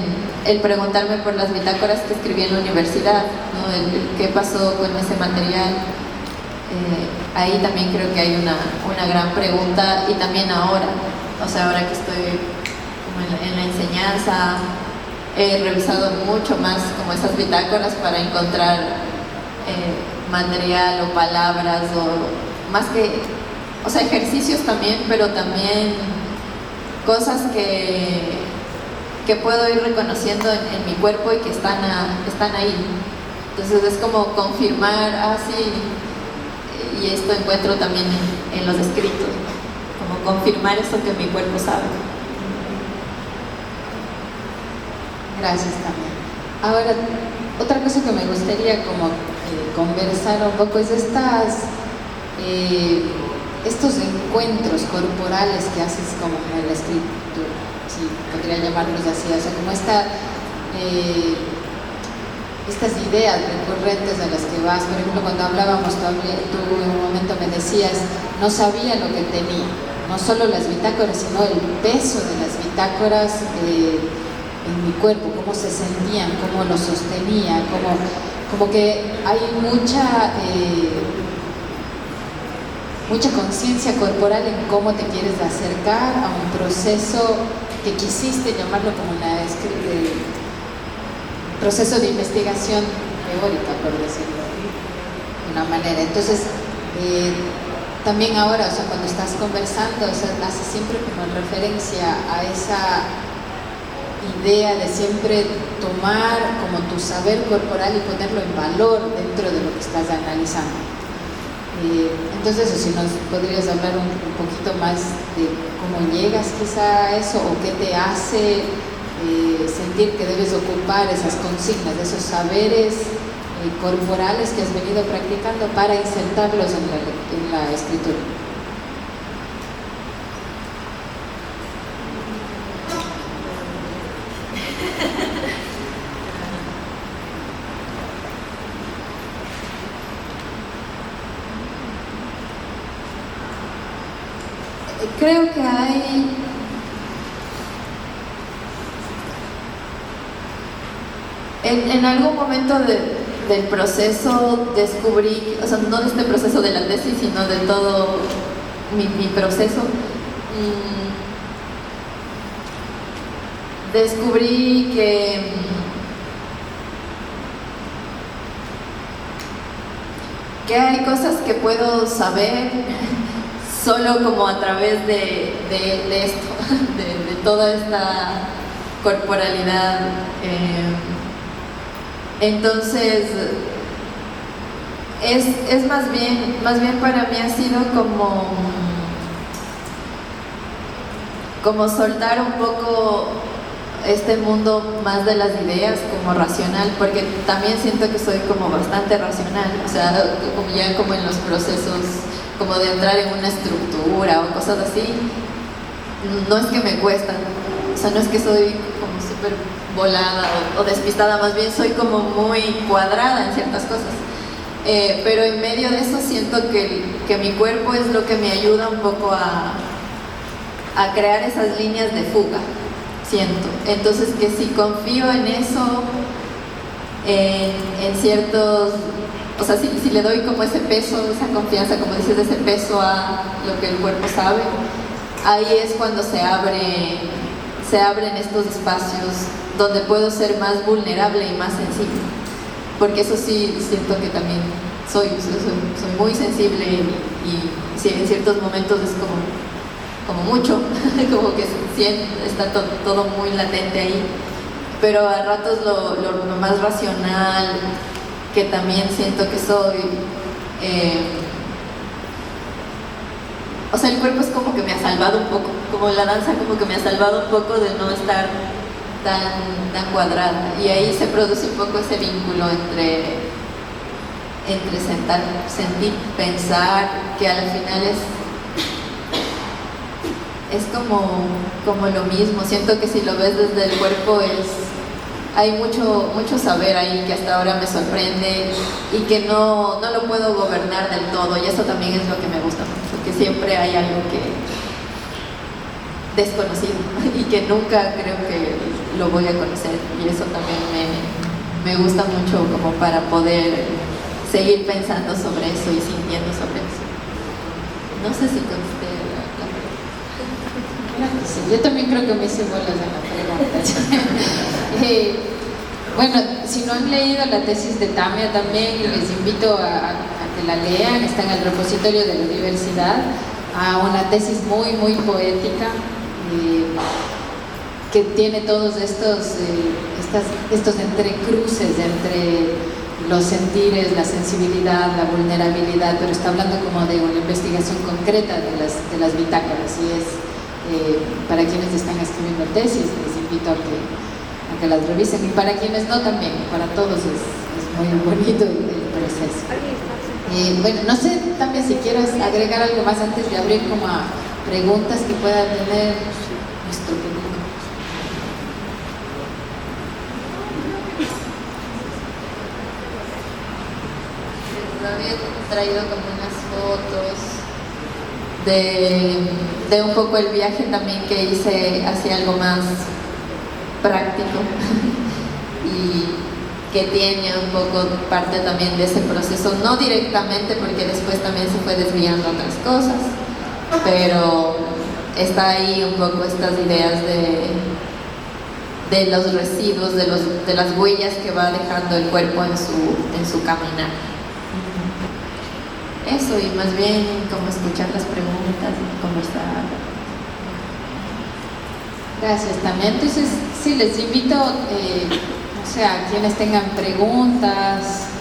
el preguntarme por las bitácoras que escribí en la universidad, ¿no? ¿Qué pasó con ese material? Ahí también creo que hay una gran pregunta, y también ahora, o sea, ahora que estoy como en la enseñanza, he revisado mucho más como esas bitácoras para encontrar material o palabras, o más que, o sea, ejercicios también, pero también cosas que puedo ir reconociendo en mi cuerpo y que están ahí. Entonces es como confirmar, sí, y esto encuentro también en los escritos, como confirmar eso que mi cuerpo sabe. Gracias también. Ahora, otra cosa que me gustaría como conversar un poco es estos encuentros corporales que haces como en la escritura, si podría llamarlos así, o sea, como estas ideas recurrentes a las que vas. Por ejemplo, cuando hablábamos, tú en un momento me decías, no sabía lo que tenía, no solo las bitácoras, sino el peso de las bitácoras en mi cuerpo, cómo se sentían, cómo lo sostenía, como que hay mucha conciencia corporal en cómo te quieres acercar a un proceso que quisiste llamarlo como proceso de investigación teórica, por decirlo de una manera. Entonces, también ahora, o sea, cuando estás conversando, o sea, haces siempre como referencia a esa idea de siempre tomar como tu saber corporal y ponerlo en valor dentro de lo que estás analizando. Entonces, si nos podrías hablar un poquito más de cómo llegas quizá a eso, o qué te hace sentir que debes ocupar esas consignas, esos saberes corporales que has venido practicando para insertarlos en la escritura. Creo que hay en algún momento del proceso descubrí, o sea, no de este proceso de la tesis, sino de todo mi proceso, descubrí que hay cosas que puedo saber solo como a través de esto, de toda esta corporalidad. Entonces, es más bien para mí ha sido como soltar un poco este mundo más de las ideas, como racional, porque también siento que soy como bastante racional, o sea, como en los procesos como de entrar en una estructura o cosas así, no es que me cuestan, sea, no es que soy como súper volada o despistada, más bien soy como muy cuadrada en ciertas cosas. Pero en medio de eso siento que mi cuerpo es lo que me ayuda un poco a crear esas líneas de fuga, siento. Entonces que si confío en eso, en ciertos, o sea, si le doy como ese peso, esa confianza, como dices, ese peso a lo que el cuerpo sabe, ahí es cuando se abren estos espacios donde puedo ser más vulnerable y más sensible. Porque eso sí siento que también soy muy sensible y sí, en ciertos momentos es como mucho, como que está todo muy latente ahí, pero a ratos lo más racional, que también siento que soy, o sea, el cuerpo es como que me ha salvado un poco, como la danza como que me ha salvado un poco de no estar tan cuadrada, y ahí se produce un poco ese vínculo entre sentir, pensar, que al final es como lo mismo. Siento que si lo ves desde el cuerpo hay mucho saber ahí que hasta ahora me sorprende y que no lo puedo gobernar del todo, y eso también es lo que me gusta mucho, que siempre hay algo desconocido y que nunca creo que lo voy a conocer, y eso también me gusta mucho como para poder seguir pensando sobre eso y sintiendo sobre eso. No sé si contesté la pregunta. Sí, yo también creo que me hice bolas en la pregunta. Bueno, si no han leído la tesis de Tamia también, les invito a que la lean, está en el repositorio de la universidad, a una tesis muy poética, que tiene todos estos entrecruces entre los sentires, la sensibilidad, la vulnerabilidad, pero está hablando como de una investigación concreta de las bitácoras, y es para quienes están escribiendo tesis, les invito a que las revisen, y para quienes no también, para todos es muy bonito el proceso. Bueno, no sé también si quieres agregar algo más antes de abrir como a preguntas que pueda tener nuestro público. Había traído como unas fotos de un poco el viaje también que hice hacia algo más práctico y que tiene un poco parte también de ese proceso, no directamente porque después también se fue desviando a otras cosas, pero está ahí un poco estas ideas de los residuos, de las huellas que va dejando el cuerpo en su caminar. Eso, y más bien como escuchar las preguntas y conversar. Gracias también. Entonces, sí, les invito, o sea, quienes tengan preguntas,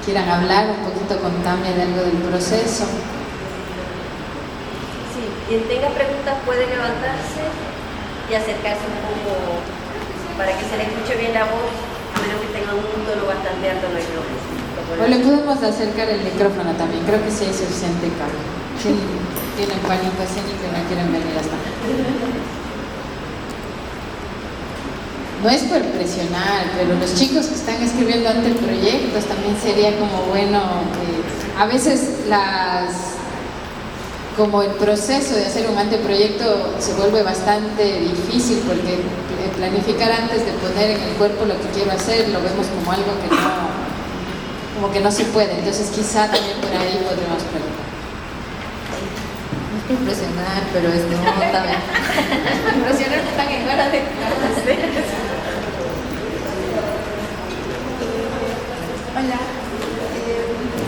quieran hablar un poquito con Tamia de algo del proceso. Sí, quien tenga preguntas puede levantarse y acercarse un poco para que se le escuche bien la voz, a menos que tenga un tono bastante alto, no hay problema. O le podemos acercar el micrófono también, creo que sí hay suficiente carga. Si tienen pánico escénico y no quieren venir hasta acá. No es por presionar, pero los chicos que están escribiendo anteproyectos también sería como bueno, a veces como el proceso de hacer un anteproyecto se vuelve bastante difícil, porque planificar antes de poner en el cuerpo lo que quiero hacer lo vemos como algo que no se puede, entonces quizá también por ahí podremos preguntar. No es por presionar, pero es no también. Impresionar que están en ganas de Hola,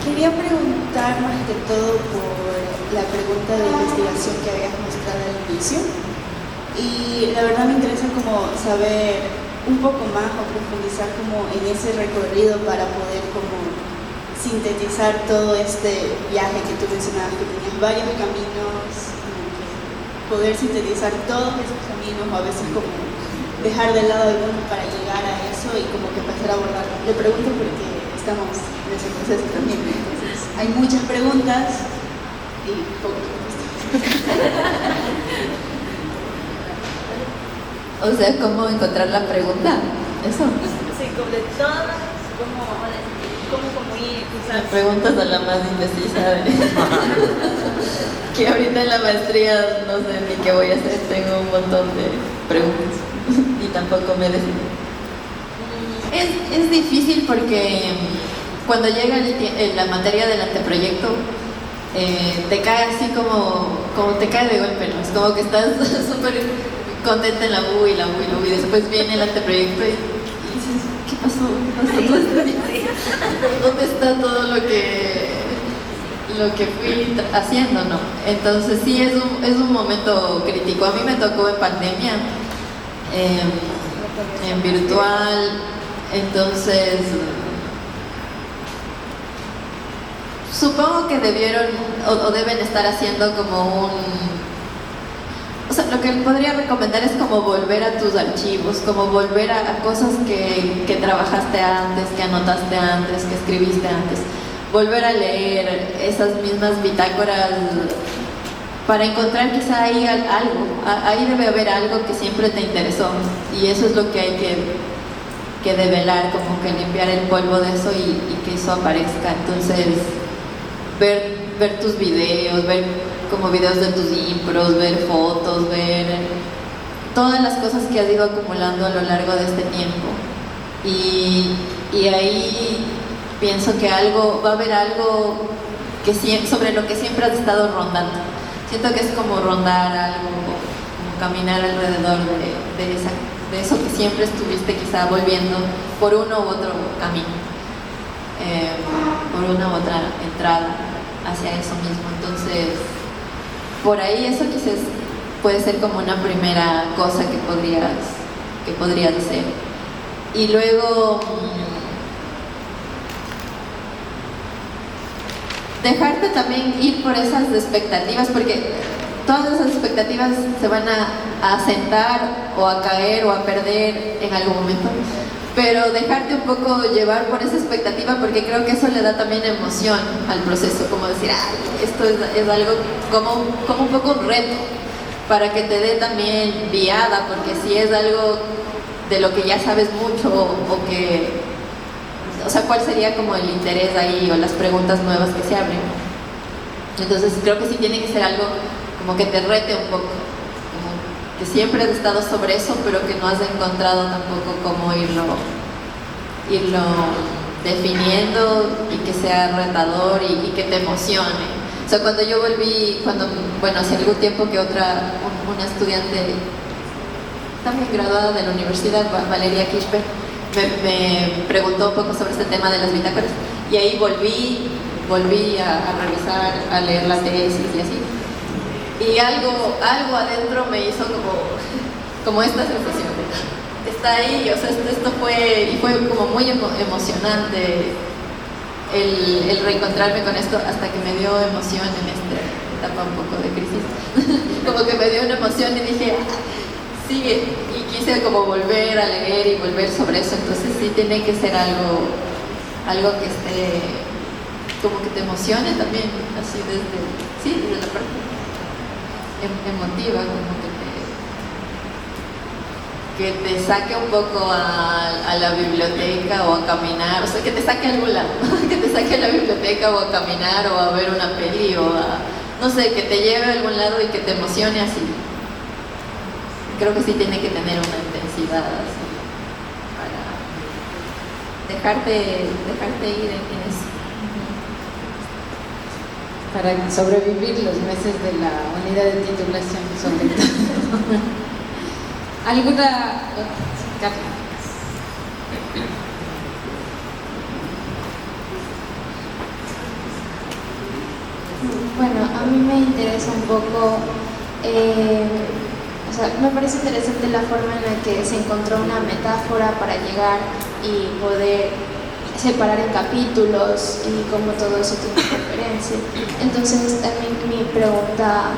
quería preguntar más que todo por la pregunta de investigación que habías mostrado al inicio, y la verdad me interesa como saber un poco más o profundizar como en ese recorrido para poder como sintetizar todo este viaje que tú mencionabas, que tenías varios caminos, poder sintetizar todos esos caminos, o a veces como dejar de lado algunos para llegar a eso y como que empezar a abordarlo. Le pregunto porque estamos en ese proceso también, entonces hay muchas preguntas y pocas respuestas. O sea, ¿cómo encontrar la pregunta? Eso. Sí, como de todas, como ir, Me preguntas a la más indecisa que ahorita en la maestría no sé ni qué voy a hacer, tengo un montón de preguntas y tampoco me decido. Es difícil porque cuando llega la materia del anteproyecto, te cae así como te cae de golpe, ¿no? Es como que estás súper contenta en la U y después viene el anteproyecto y dices, ¿qué pasó? ¿Dónde está todo lo que fui haciendo, no? Entonces sí, es un momento crítico. A mí me tocó en pandemia, en virtual, entonces supongo que debieron o deben estar haciendo como o sea, lo que podría recomendar es como volver a tus archivos, como volver a cosas que trabajaste antes, que anotaste antes, que escribiste antes. Volver a leer esas mismas bitácoras para encontrar quizá ahí algo. Ahí debe haber algo que siempre te interesó. Y eso es lo que hay que develar, como que limpiar el polvo de eso y que eso aparezca. Entonces, ver tus videos, ver como videos de tus impros, ver fotos, ver todas las cosas que has ido acumulando a lo largo de este tiempo. Y ahí pienso que va a haber algo sobre lo que siempre has estado rondando. Siento que es como rondar algo, como caminar alrededor de eso que siempre estuviste quizá volviendo por uno u otro camino, por una u otra entrada hacia eso mismo. Entonces, por ahí eso quizás puede ser como una primera cosa que podrías hacer. Y luego dejarte también ir por esas expectativas, porque todas esas expectativas se van a asentar o a caer o a perder en algún momento, pero dejarte un poco llevar por esa expectativa, porque creo que eso le da también emoción al proceso, como decir, esto es algo como un poco un reto, para que te dé también viada, porque si es algo de lo que ya sabes mucho o sea, ¿cuál sería como el interés ahí o las preguntas nuevas que se abren? Entonces creo que sí tiene que ser algo como que te rete un poco, como que siempre has estado sobre eso, pero que no has encontrado tampoco cómo irlo definiendo y que sea retador y que te emocione. O sea, cuando yo volví, hace algún tiempo que una estudiante también graduada de la universidad, Valeria Kirchberg, me preguntó un poco sobre este tema de las bitácoras y ahí volví a revisar, a leer la tesis y así. Y algo adentro me hizo como esta sensación. Está ahí, o sea, esto fue como muy emocionante el reencontrarme con esto, hasta que me dio emoción en esta etapa un poco de crisis. Como que me dio una emoción y dije, sí, y quise como volver a leer y volver sobre eso. Entonces sí tiene que ser algo que esté, como que te emocione también, así desde la parte emotiva, como que te saque un poco a la biblioteca o a caminar, o sea, que te saque a algún lado, que te saque a la biblioteca o a caminar o a ver una peli o no sé, que te lleve a algún lado y que te emocione así. Creo que sí tiene que tener una intensidad así para dejarte ir en eso. Para sobrevivir los meses de la unidad de titulación, sobre todo. ¿Alguna? Carla. Bueno, a mí me interesa un poco, o sea, me parece interesante la forma en la que se encontró una metáfora para llegar y poder separar en capítulos y cómo todo eso tiene referencia. Entonces también mi pregunta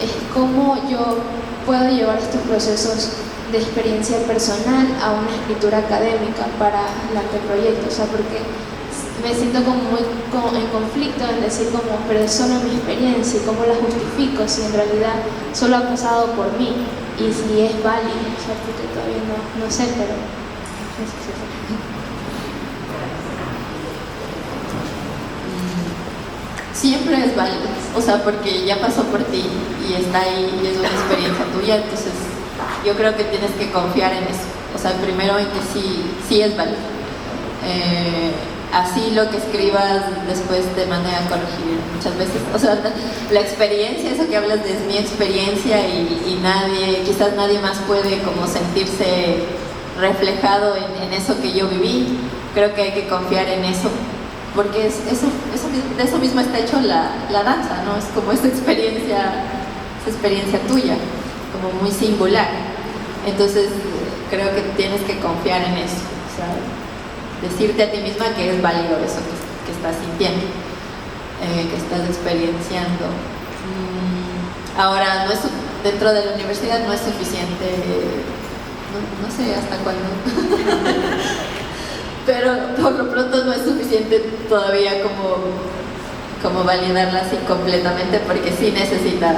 es cómo yo puedo llevar estos procesos de experiencia personal a una escritura académica para el anteproyecto, o sea, porque me siento como muy en conflicto en decir como, pero es solo mi experiencia y cómo la justifico si en realidad solo ha pasado por mí y si es válido. O marchar porque todavía no sé, pero no sé si es así. Siempre es válido, o sea, porque ya pasó por ti y está ahí y es una experiencia tuya, entonces yo creo que tienes que confiar en eso, o sea, primero en que sí es válido. Así lo que escribas después te mande a corregir muchas veces, o sea, la experiencia, eso que hablas de es mi experiencia y quizás nadie más puede como sentirse reflejado en eso que yo viví. Creo que hay que confiar en eso, porque de eso mismo está hecho la danza, ¿no? Es como esa experiencia tuya, como muy singular. Entonces creo que tienes que confiar en eso, o sea, decirte a ti misma que es válido eso que estás sintiendo, que estás experienciando. Ahora, dentro de la universidad no es suficiente, no sé hasta cuándo, pero por lo pronto no es suficiente todavía como validarla así completamente, porque sí necesitas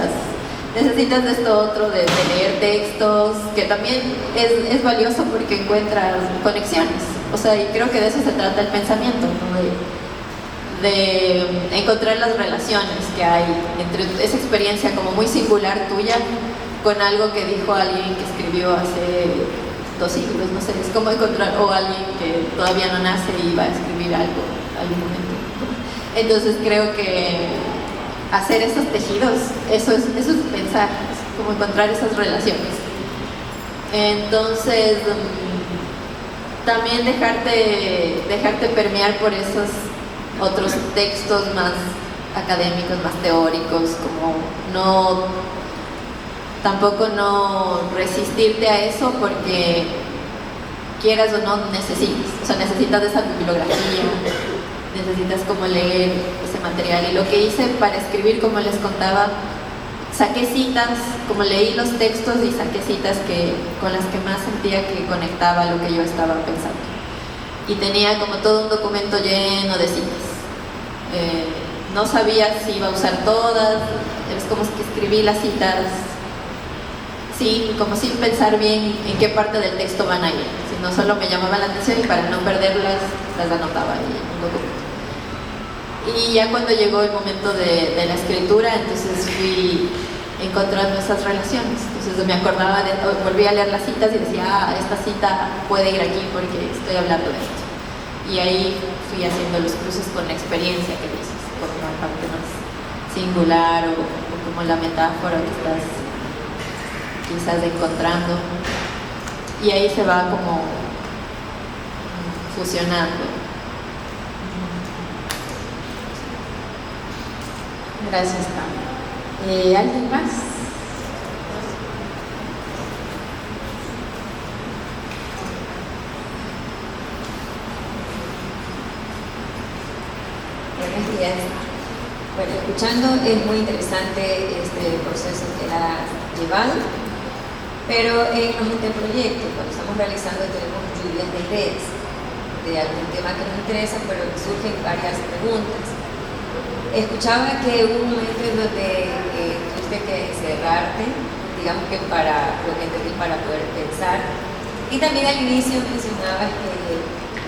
de esto otro, de leer textos, que también es valioso porque encuentras conexiones, o sea, y creo que de eso se trata el pensamiento, ¿no? De encontrar las relaciones que hay entre esa experiencia como muy singular tuya con algo que dijo alguien que escribió hace 2 siglos, no sé, es como encontrar, o alguien que todavía no nace y va a escribir algo algún momento. Entonces creo que hacer esos tejidos, eso es pensar, es como encontrar esas relaciones. Entonces, también dejarte permear por esos otros textos más académicos, más teóricos, como tampoco no resistirte a eso, porque quieras o no necesitas de esa bibliografía, necesitas como leer ese material. Y lo que hice para escribir, como les contaba, saqué citas, como leí los textos y saqué citas con las que más sentía que conectaba lo que yo estaba pensando. Y tenía como todo un documento lleno de citas. No sabía si iba a usar todas, es como que escribí las citas como sin pensar bien en qué parte del texto van a ir, sino solo me llamaba la atención y para no perderlas las anotaba ahí en un documento. Y ya cuando llegó el momento de la escritura, entonces fui encontrando esas relaciones. Entonces me acordaba, volví a leer las citas y decía, esta cita puede ir aquí porque estoy hablando de esto. Y ahí fui haciendo los cruces con la experiencia que dices, con una parte más singular o como la metáfora que estás quizás encontrando, y ahí se va como fusionando. Gracias, Tami. ¿Alguien más? Buenos días. Bueno, escuchando es muy interesante este proceso que has llevado. Pero en los anteproyectos, cuando estamos realizando, tenemos lluvias de ideas de algún tema que nos interesa, pero surgen varias preguntas. Escuchaba que hubo un momento en donde tuviste que encerrarte, digamos que para lo que entendí, para poder pensar. Y también al inicio mencionabas que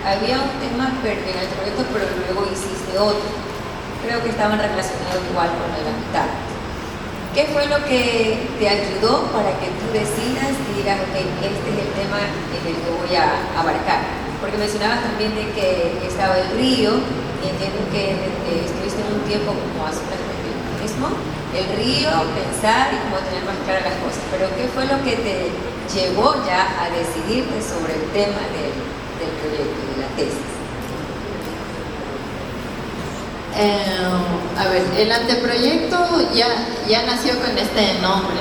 había un tema en el anteproyecto, pero luego hiciste otro. Creo que estaban relacionados igual con la mitad. ¿Qué fue lo que te ayudó para que tú decidas y digas, ok, este es el tema en el que voy a abarcar? Porque mencionabas también de que estaba el río, y entiendo que estuviste en un tiempo como haciendo el mismo, el río, pensar y como tener más claras las cosas. Pero ¿qué fue lo que te llevó ya a decidirte sobre el tema del proyecto, de la tesis? A ver, el anteproyecto ya nació con este nombre.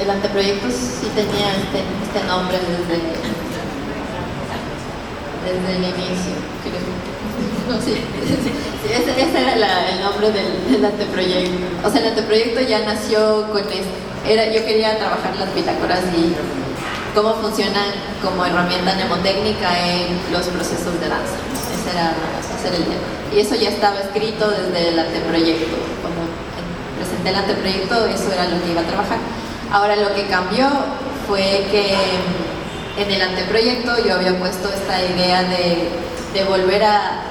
El anteproyecto sí tenía este nombre desde el inicio, creo. No, sí, ese era el nombre del anteproyecto. O sea, el anteproyecto ya nació con yo quería trabajar las bitácoras y cómo funcionan como herramienta mnemotécnica en los procesos de danza. Ese era el tema. Y eso ya estaba escrito desde el anteproyecto. Cuando presenté el anteproyecto, eso era lo que iba a trabajar. Ahora lo que cambió fue que en el anteproyecto yo había puesto esta idea de volver a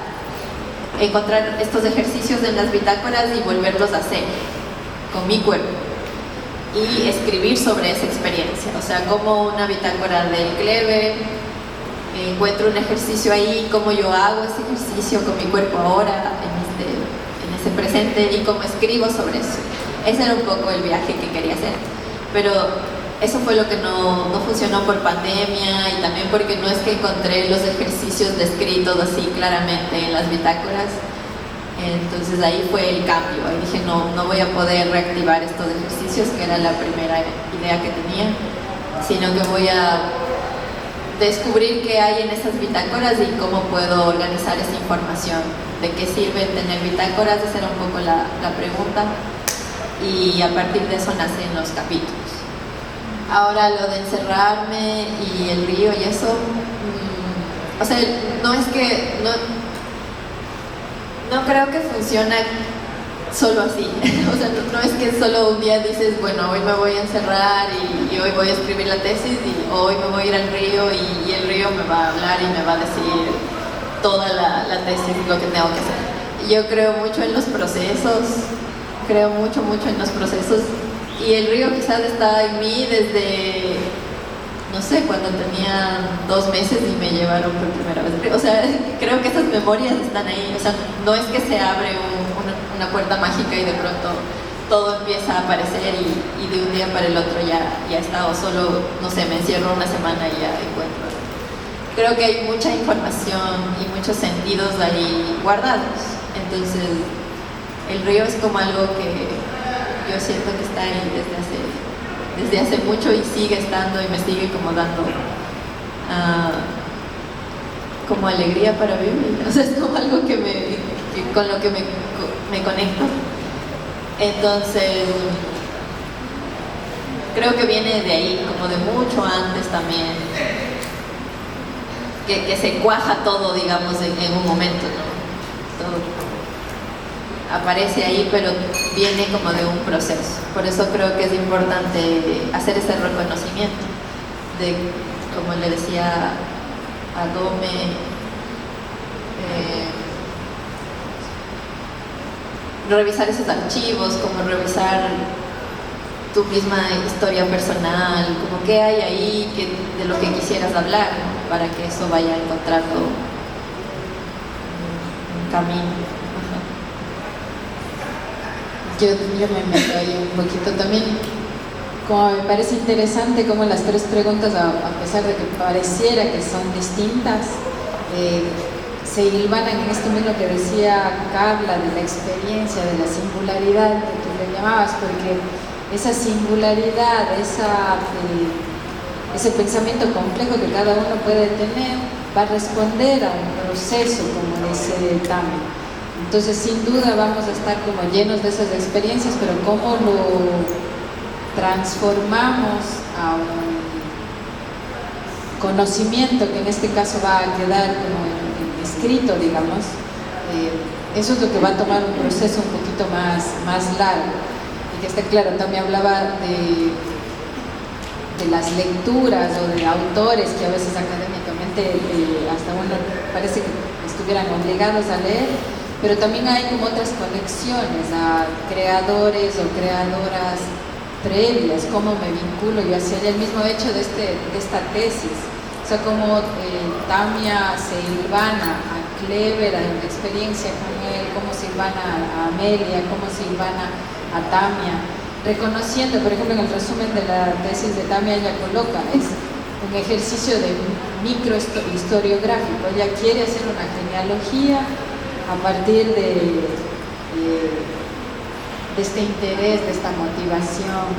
encontrar estos ejercicios en las bitácoras y volverlos a hacer con mi cuerpo y escribir sobre esa experiencia, o sea, como una bitácora del Clever, encuentro un ejercicio ahí, cómo yo hago ese ejercicio con mi cuerpo ahora, en ese presente, y cómo escribo sobre eso. Ese era un poco el viaje que quería hacer, pero eso fue lo que no funcionó por pandemia, y también porque no es que encontré los ejercicios descritos así claramente en las bitácoras. Entonces ahí fue el cambio, ahí dije no voy a poder reactivar estos ejercicios, que era la primera idea que tenía, sino que voy a descubrir qué hay en esas bitácoras y cómo puedo organizar esa información, de qué sirve tener bitácoras. Esa era un poco la pregunta, y a partir de eso nacen los capítulos. Ahora lo de encerrarme y el río y eso, o sea, no es que, no creo que funciona solo así, o sea, no es que solo un día dices, bueno, hoy me voy a encerrar y hoy voy a escribir la tesis, y hoy me voy a ir al río y el río me va a hablar y me va a decir toda la tesis, lo que tengo que hacer. Yo creo mucho en los procesos, creo mucho en los procesos, y el río quizás está en mí desde, no sé, cuando tenía 2 meses y me llevaron por primera vez. O sea, creo que esas memorias están ahí. O sea, no es que se abre una puerta mágica y de pronto todo empieza a aparecer y de un día para el otro ya está, o solo, no sé, me encierro una semana y ya encuentro. Creo que hay mucha información y muchos sentidos ahí guardados. Entonces, el río es como algo que yo siento que está ahí desde hace mucho y sigue estando y me sigue como dando como alegría para vivir. O sea, es como algo con lo que me conecto. Entonces, creo que viene de ahí, como de mucho antes también, que se cuaja todo, digamos, en un momento, ¿no? Todo aparece ahí, pero viene como de un proceso. Por eso creo que es importante hacer ese reconocimiento de, como le decía a Dome, revisar esos archivos, como revisar tu misma historia personal, como qué hay ahí de lo que quisieras hablar, ¿no? Para que eso vaya encontrando un camino. Yo me meto ahí un poquito también. Como me parece interesante cómo las 3 preguntas, a pesar de que pareciera que son distintas, se hilvanan en esto mismo que decía Carla, de la experiencia, de la singularidad que tú le llamabas, porque esa singularidad, ese pensamiento complejo que cada uno puede tener, va a responder a un proceso, como dice Tami. Entonces, sin duda vamos a estar como llenos de esas experiencias, pero cómo lo transformamos a un conocimiento que en este caso va a quedar como escrito, digamos, eso es lo que va a tomar un proceso un poquito más largo. Y que está claro, también hablaba de las lecturas o de autores que a veces académicamente hasta uno parece que estuvieran obligados a leer, pero también hay como otras conexiones a creadores o creadoras previas, cómo me vinculo yo hacia el mismo hecho de esta tesis. O sea, como Tamia se hilvana a Clever, a la experiencia con él, cómo se hilvana a Amelia, cómo se hilvana a Tamia, reconociendo, por ejemplo, en el resumen de la tesis de Tamia, ella coloca, es un ejercicio de microhistoriográfico. Ella quiere hacer una genealogía a partir de este interés, de esta motivación.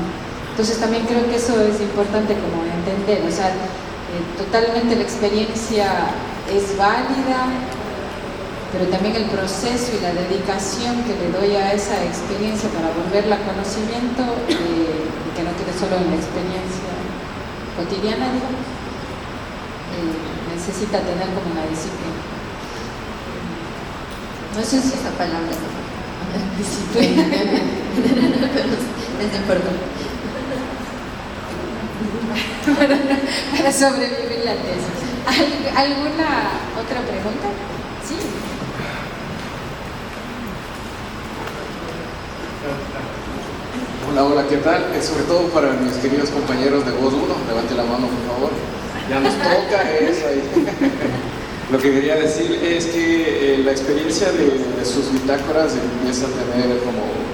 Entonces también creo que eso es importante como entender, o sea, totalmente la experiencia es válida, pero también el proceso y la dedicación que le doy a esa experiencia para volverla conocimiento, y que no quede solo en la experiencia cotidiana, digamos, necesita tener como una disciplina. No sé si esta palabra es disciplina, pero es importante. Para sobrevivir la tesis. ¿Alguna otra pregunta? Sí. Hola, hola, ¿qué tal? Sobre todo para mis queridos compañeros de Voz 1, levante la mano por favor. Ya nos toca eso ahí. Lo que quería decir es que la experiencia de sus bitácoras empieza a tener como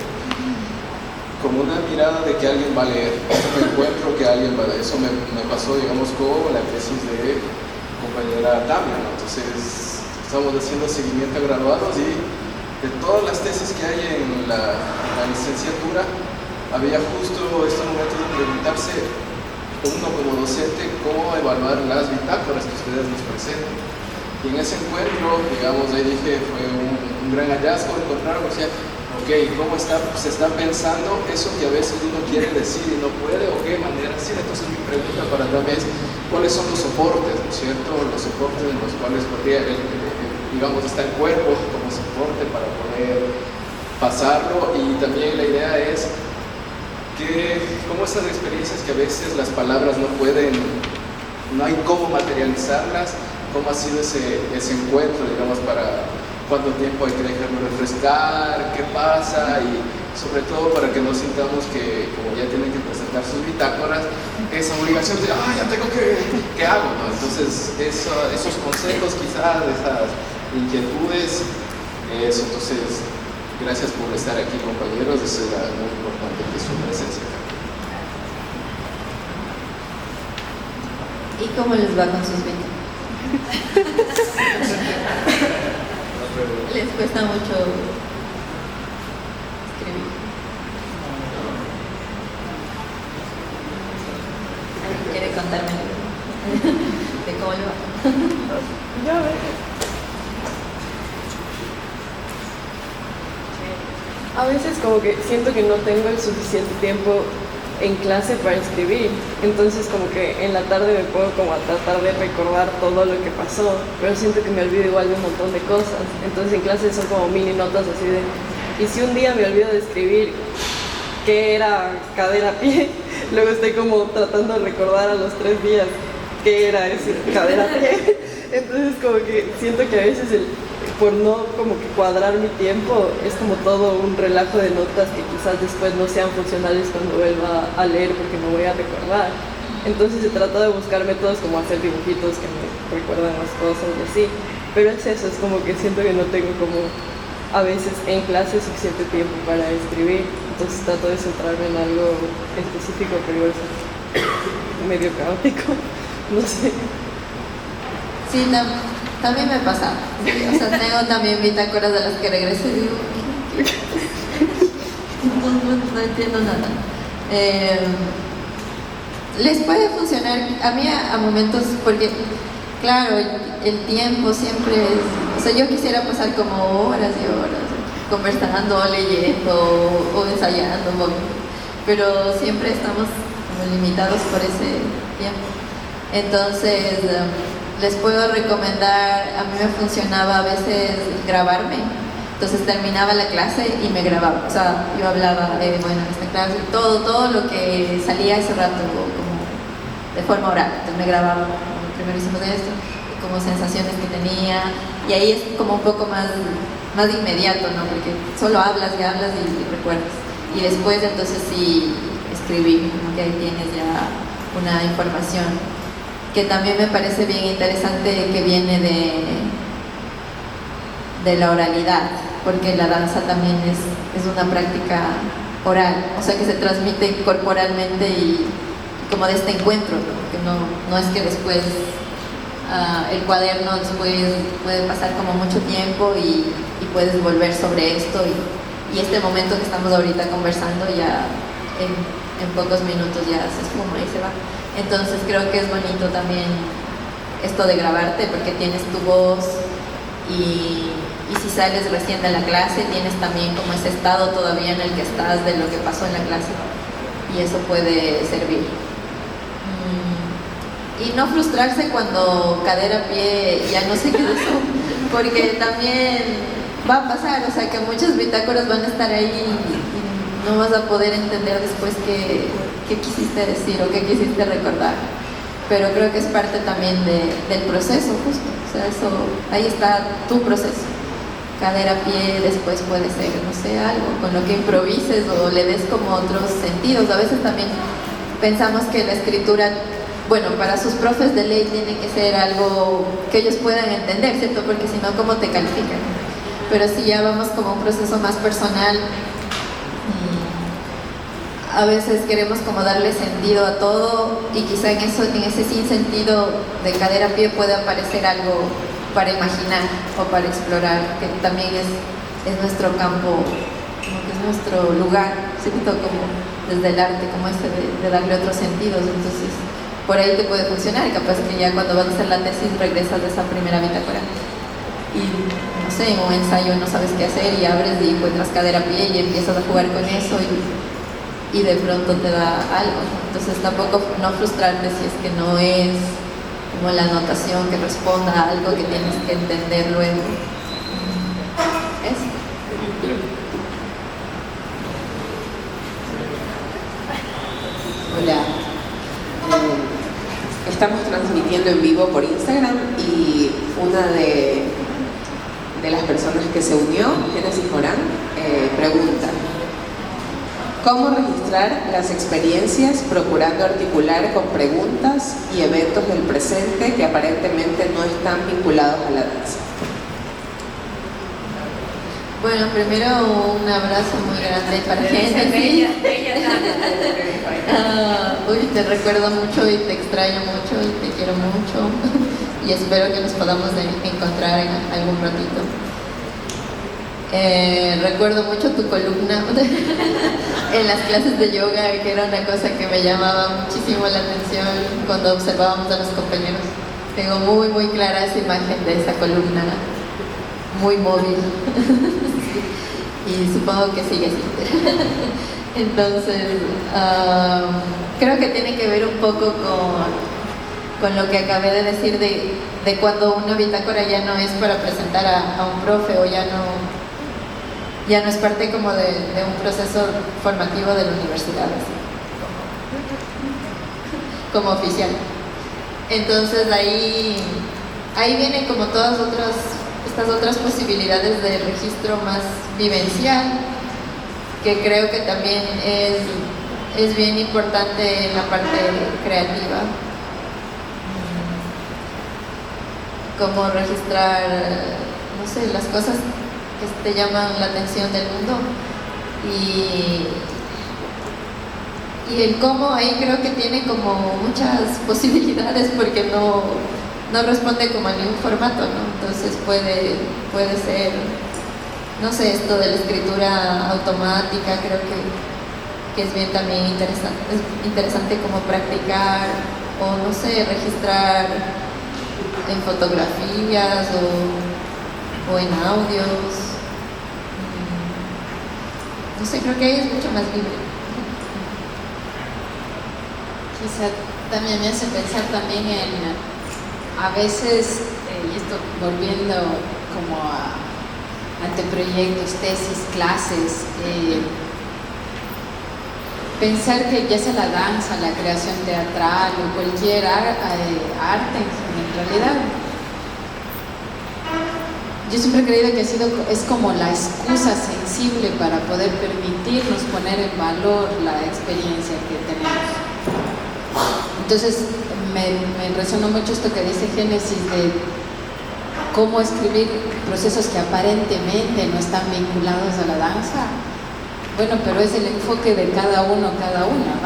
una mirada de que alguien va a leer. Me encuentro que alguien va a leer. Eso me pasó, digamos, con la tesis de compañera Tamia, ¿no? Entonces, estamos haciendo seguimiento a graduados y de todas las tesis que hay en la licenciatura, había justo estos momentos de preguntarse uno como docente cómo evaluar las bitácoras que ustedes nos presentan. Y en ese encuentro, digamos, ahí dije, fue un gran hallazgo encontrar, o sea, ok, ¿cómo se está pensando eso que a veces uno quiere decir y no puede, o qué manera decir? Entonces mi pregunta para también es, ¿cuáles son los soportes, ¿no es cierto? Los soportes en los cuales podría, digamos, está el cuerpo como soporte para poder pasarlo, y también la idea es que como esas experiencias que a veces las palabras no hay cómo materializarlas, cómo ha sido ese encuentro, digamos, para cuánto tiempo hay que dejarlo refrescar, qué pasa, y sobre todo para que no sintamos que como ya tienen que presentar sus bitácoras, esa obligación de, ya tengo ¿qué hago? ¿No? Entonces esos consejos quizás, esas inquietudes, eso, entonces gracias por estar aquí, compañeros, eso era muy importante que su presencia acá. ¿Y cómo les va con sus bitácoras? ¿Les cuesta mucho escribir? ¿Alguien quiere contarme de cómo le va? Ya ves. A veces como que siento que no tengo el suficiente tiempo en clase para escribir, entonces como que en la tarde me puedo como a tratar de recordar todo lo que pasó, pero siento que me olvido igual de un montón de cosas. Entonces en clase son como mini notas así de, y si un día me olvido de escribir qué era cadera pie, luego estoy como tratando de recordar a los 3 días qué era ese cadera pie. Entonces como que siento que a veces por no como que cuadrar mi tiempo, es como todo un relajo de notas que quizás después no sean funcionales cuando vuelva a leer porque no voy a recordar. Entonces se trata de buscar métodos como hacer dibujitos que me recuerdan las cosas y así. Pero es eso, es como que siento que no tengo como a veces en clase suficiente tiempo para escribir. Entonces trato de centrarme en algo específico, pero es medio caótico, no sé. Sí, también me pasa. Sí, o sea, tengo también bitácoras de las que regreso y digo, no entiendo nada. Les puede funcionar a mí a momentos, porque claro, el tiempo siempre es, o sea, yo quisiera pasar como horas y horas conversando, leyendo o ensayando, pero siempre estamos como limitados por ese tiempo. Entonces les puedo recomendar, a mí me funcionaba a veces grabarme, entonces terminaba la clase y me grababa, o sea, yo hablaba de, bueno, en esta clase, todo lo que salía ese rato como de forma oral, entonces me grababa, como primero hicimos esto, y como sensaciones que tenía, y ahí es como un poco más inmediato, ¿no? Porque solo hablas y recuerdas, y después entonces sí escribir, como que ahí tienes ya una información que también me parece bien interesante, que viene de la oralidad, porque la danza también es una práctica oral, o sea que se transmite corporalmente y como de este encuentro, ¿no? Que no es que después el cuaderno después puede pasar como mucho tiempo y puedes volver sobre esto y este momento que estamos ahorita conversando ya en pocos minutos ya se esfuma y se va. Entonces creo que es bonito también esto de grabarte, porque tienes tu voz y si sales recién de la clase tienes también como ese estado todavía en el que estás de lo que pasó en la clase, y eso puede servir. Y no frustrarse cuando cadera pie ya no sé qué es eso, porque también va a pasar, o sea que muchos bitácoras van a estar ahí y no vas a poder entender después qué quisiste decir o qué quisiste recordar. pero creo que es parte también del proceso justo, o sea, eso, ahí está tu proceso. Cadera, pie, después puede ser, no sé, algo con lo que improvises o le des como otros sentidos. A veces también pensamos que la escritura, bueno, para sus profes de ley tiene que ser algo que ellos puedan entender, ¿cierto? Porque si no, ¿cómo te califican? Pero si ya vamos como a un proceso más personal, a veces queremos como darle sentido a todo y quizá en ese sinsentido de cadera, pie puede aparecer algo para imaginar o para explorar, que también es nuestro campo, como que es nuestro lugar, ¿cierto? Como desde el arte, como de darle otros sentidos. Entonces, por ahí te puede funcionar y capaz que ya cuando vas a hacer la tesis regresas de esa primera bitácora y, no sé, en un ensayo no sabes qué hacer y abres y encuentras cadera, pie y empiezas a jugar con eso y de pronto te da algo. Entonces, tampoco no frustrarte si es que no es como la anotación que responda a algo que tienes que entender luego. Eso. Hola. Estamos transmitiendo en vivo por Instagram y una de las personas que se unió, Génesis Morán, pregunta: ¿cómo registrar las experiencias procurando articular con preguntas y eventos del presente que aparentemente no están vinculados a la danza? Bueno, primero un abrazo muy grande para Génesis. Uy, te recuerdo mucho y te extraño mucho y te quiero mucho y espero que nos podamos encontrar en algún ratito. Recuerdo mucho tu columna en las clases de yoga, que era una cosa que me llamaba muchísimo la atención cuando observábamos a los compañeros. Tengo muy muy clara esa imagen de esa columna, muy móvil y supongo que sigue así. Entonces, creo que tiene que ver un poco con lo que acabé de decir de cuando una bitácora ya no es para presentar a un profe o ya no es parte como de un proceso formativo de la universidad, así, como oficial. Entonces ahí vienen como todas estas otras posibilidades de registro más vivencial, que creo que también es bien importante en la parte creativa. Como registrar, no sé, las cosas que te llaman la atención del mundo y el cómo ahí creo que tiene como muchas posibilidades porque no responde como a ningún formato, ¿no? Entonces puede ser, no sé, esto de la escritura automática, creo que es bien también interesante como practicar o no sé, registrar en fotografías o en audios. No sé, creo que ahí es mucho más libre. Quizá también me hace pensar también a veces, y esto volviendo como a anteproyectos, tesis, clases, pensar que ya sea la danza, la creación teatral o cualquier arte en realidad, yo siempre he creído que es como la excusa sensible para poder permitirnos poner en valor la experiencia que tenemos. Entonces me resonó mucho esto que dice Génesis de cómo escribir procesos que aparentemente no están vinculados a la danza. Bueno, pero es el enfoque de cada uno, cada una.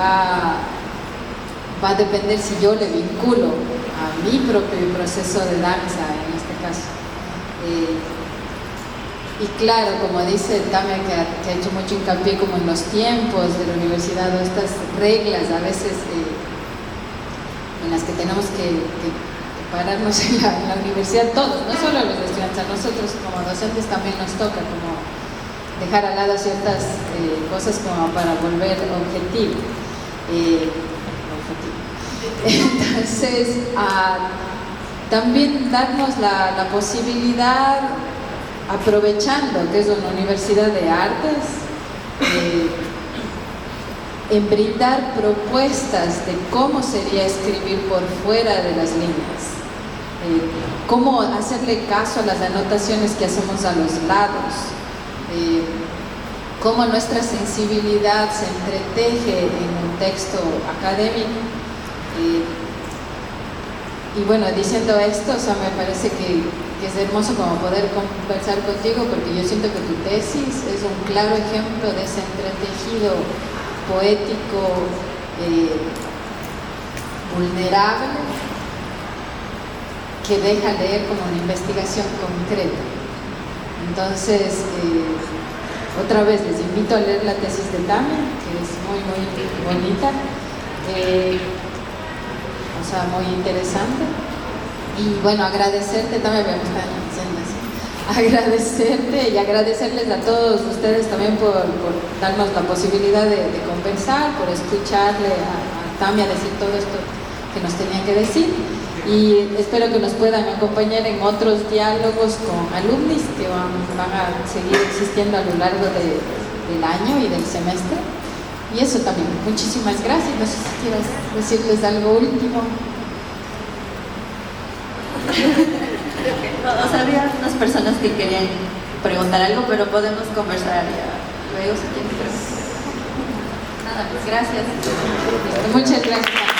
Va a depender si yo le vinculo a mi propio proceso de danza, en este caso. Y claro, como dice Tamia, que ha hecho mucho hincapié como en los tiempos de la universidad o estas reglas a veces en las que tenemos que pararnos en la universidad todos, no solo los estudiantes, a nosotros como docentes también nos toca como dejar al lado ciertas cosas como para volver objetivo. Entonces, también darnos la posibilidad, aprovechando que es una universidad de artes, en brindar propuestas de cómo sería escribir por fuera de las líneas, cómo hacerle caso a las anotaciones que hacemos a los lados, cómo nuestra sensibilidad se entreteje en un texto académico. Y bueno, diciendo esto, o sea, me parece que es hermoso como poder conversar contigo, porque yo siento que tu tesis es un claro ejemplo de ese entretejido poético, vulnerable, que deja leer como una investigación concreta. Entonces, otra vez les invito a leer la tesis de Tamia, que es muy, muy bonita, o sea, muy interesante. Y bueno, agradecerte, también me gusta diciendo así, agradecerte y agradecerles a todos ustedes también por darnos la posibilidad de conversar, por escucharle a Tamia decir todo esto que nos tenía que decir. Y espero que nos puedan acompañar en otros diálogos con alumnis que van a seguir existiendo a lo largo del año y del semestre. Y eso también, muchísimas gracias. No sé si quieras decirles algo último. O sea, había unas personas que querían preguntar algo, pero podemos conversar ya luego si quieren. Nada, pues gracias. Muchas gracias.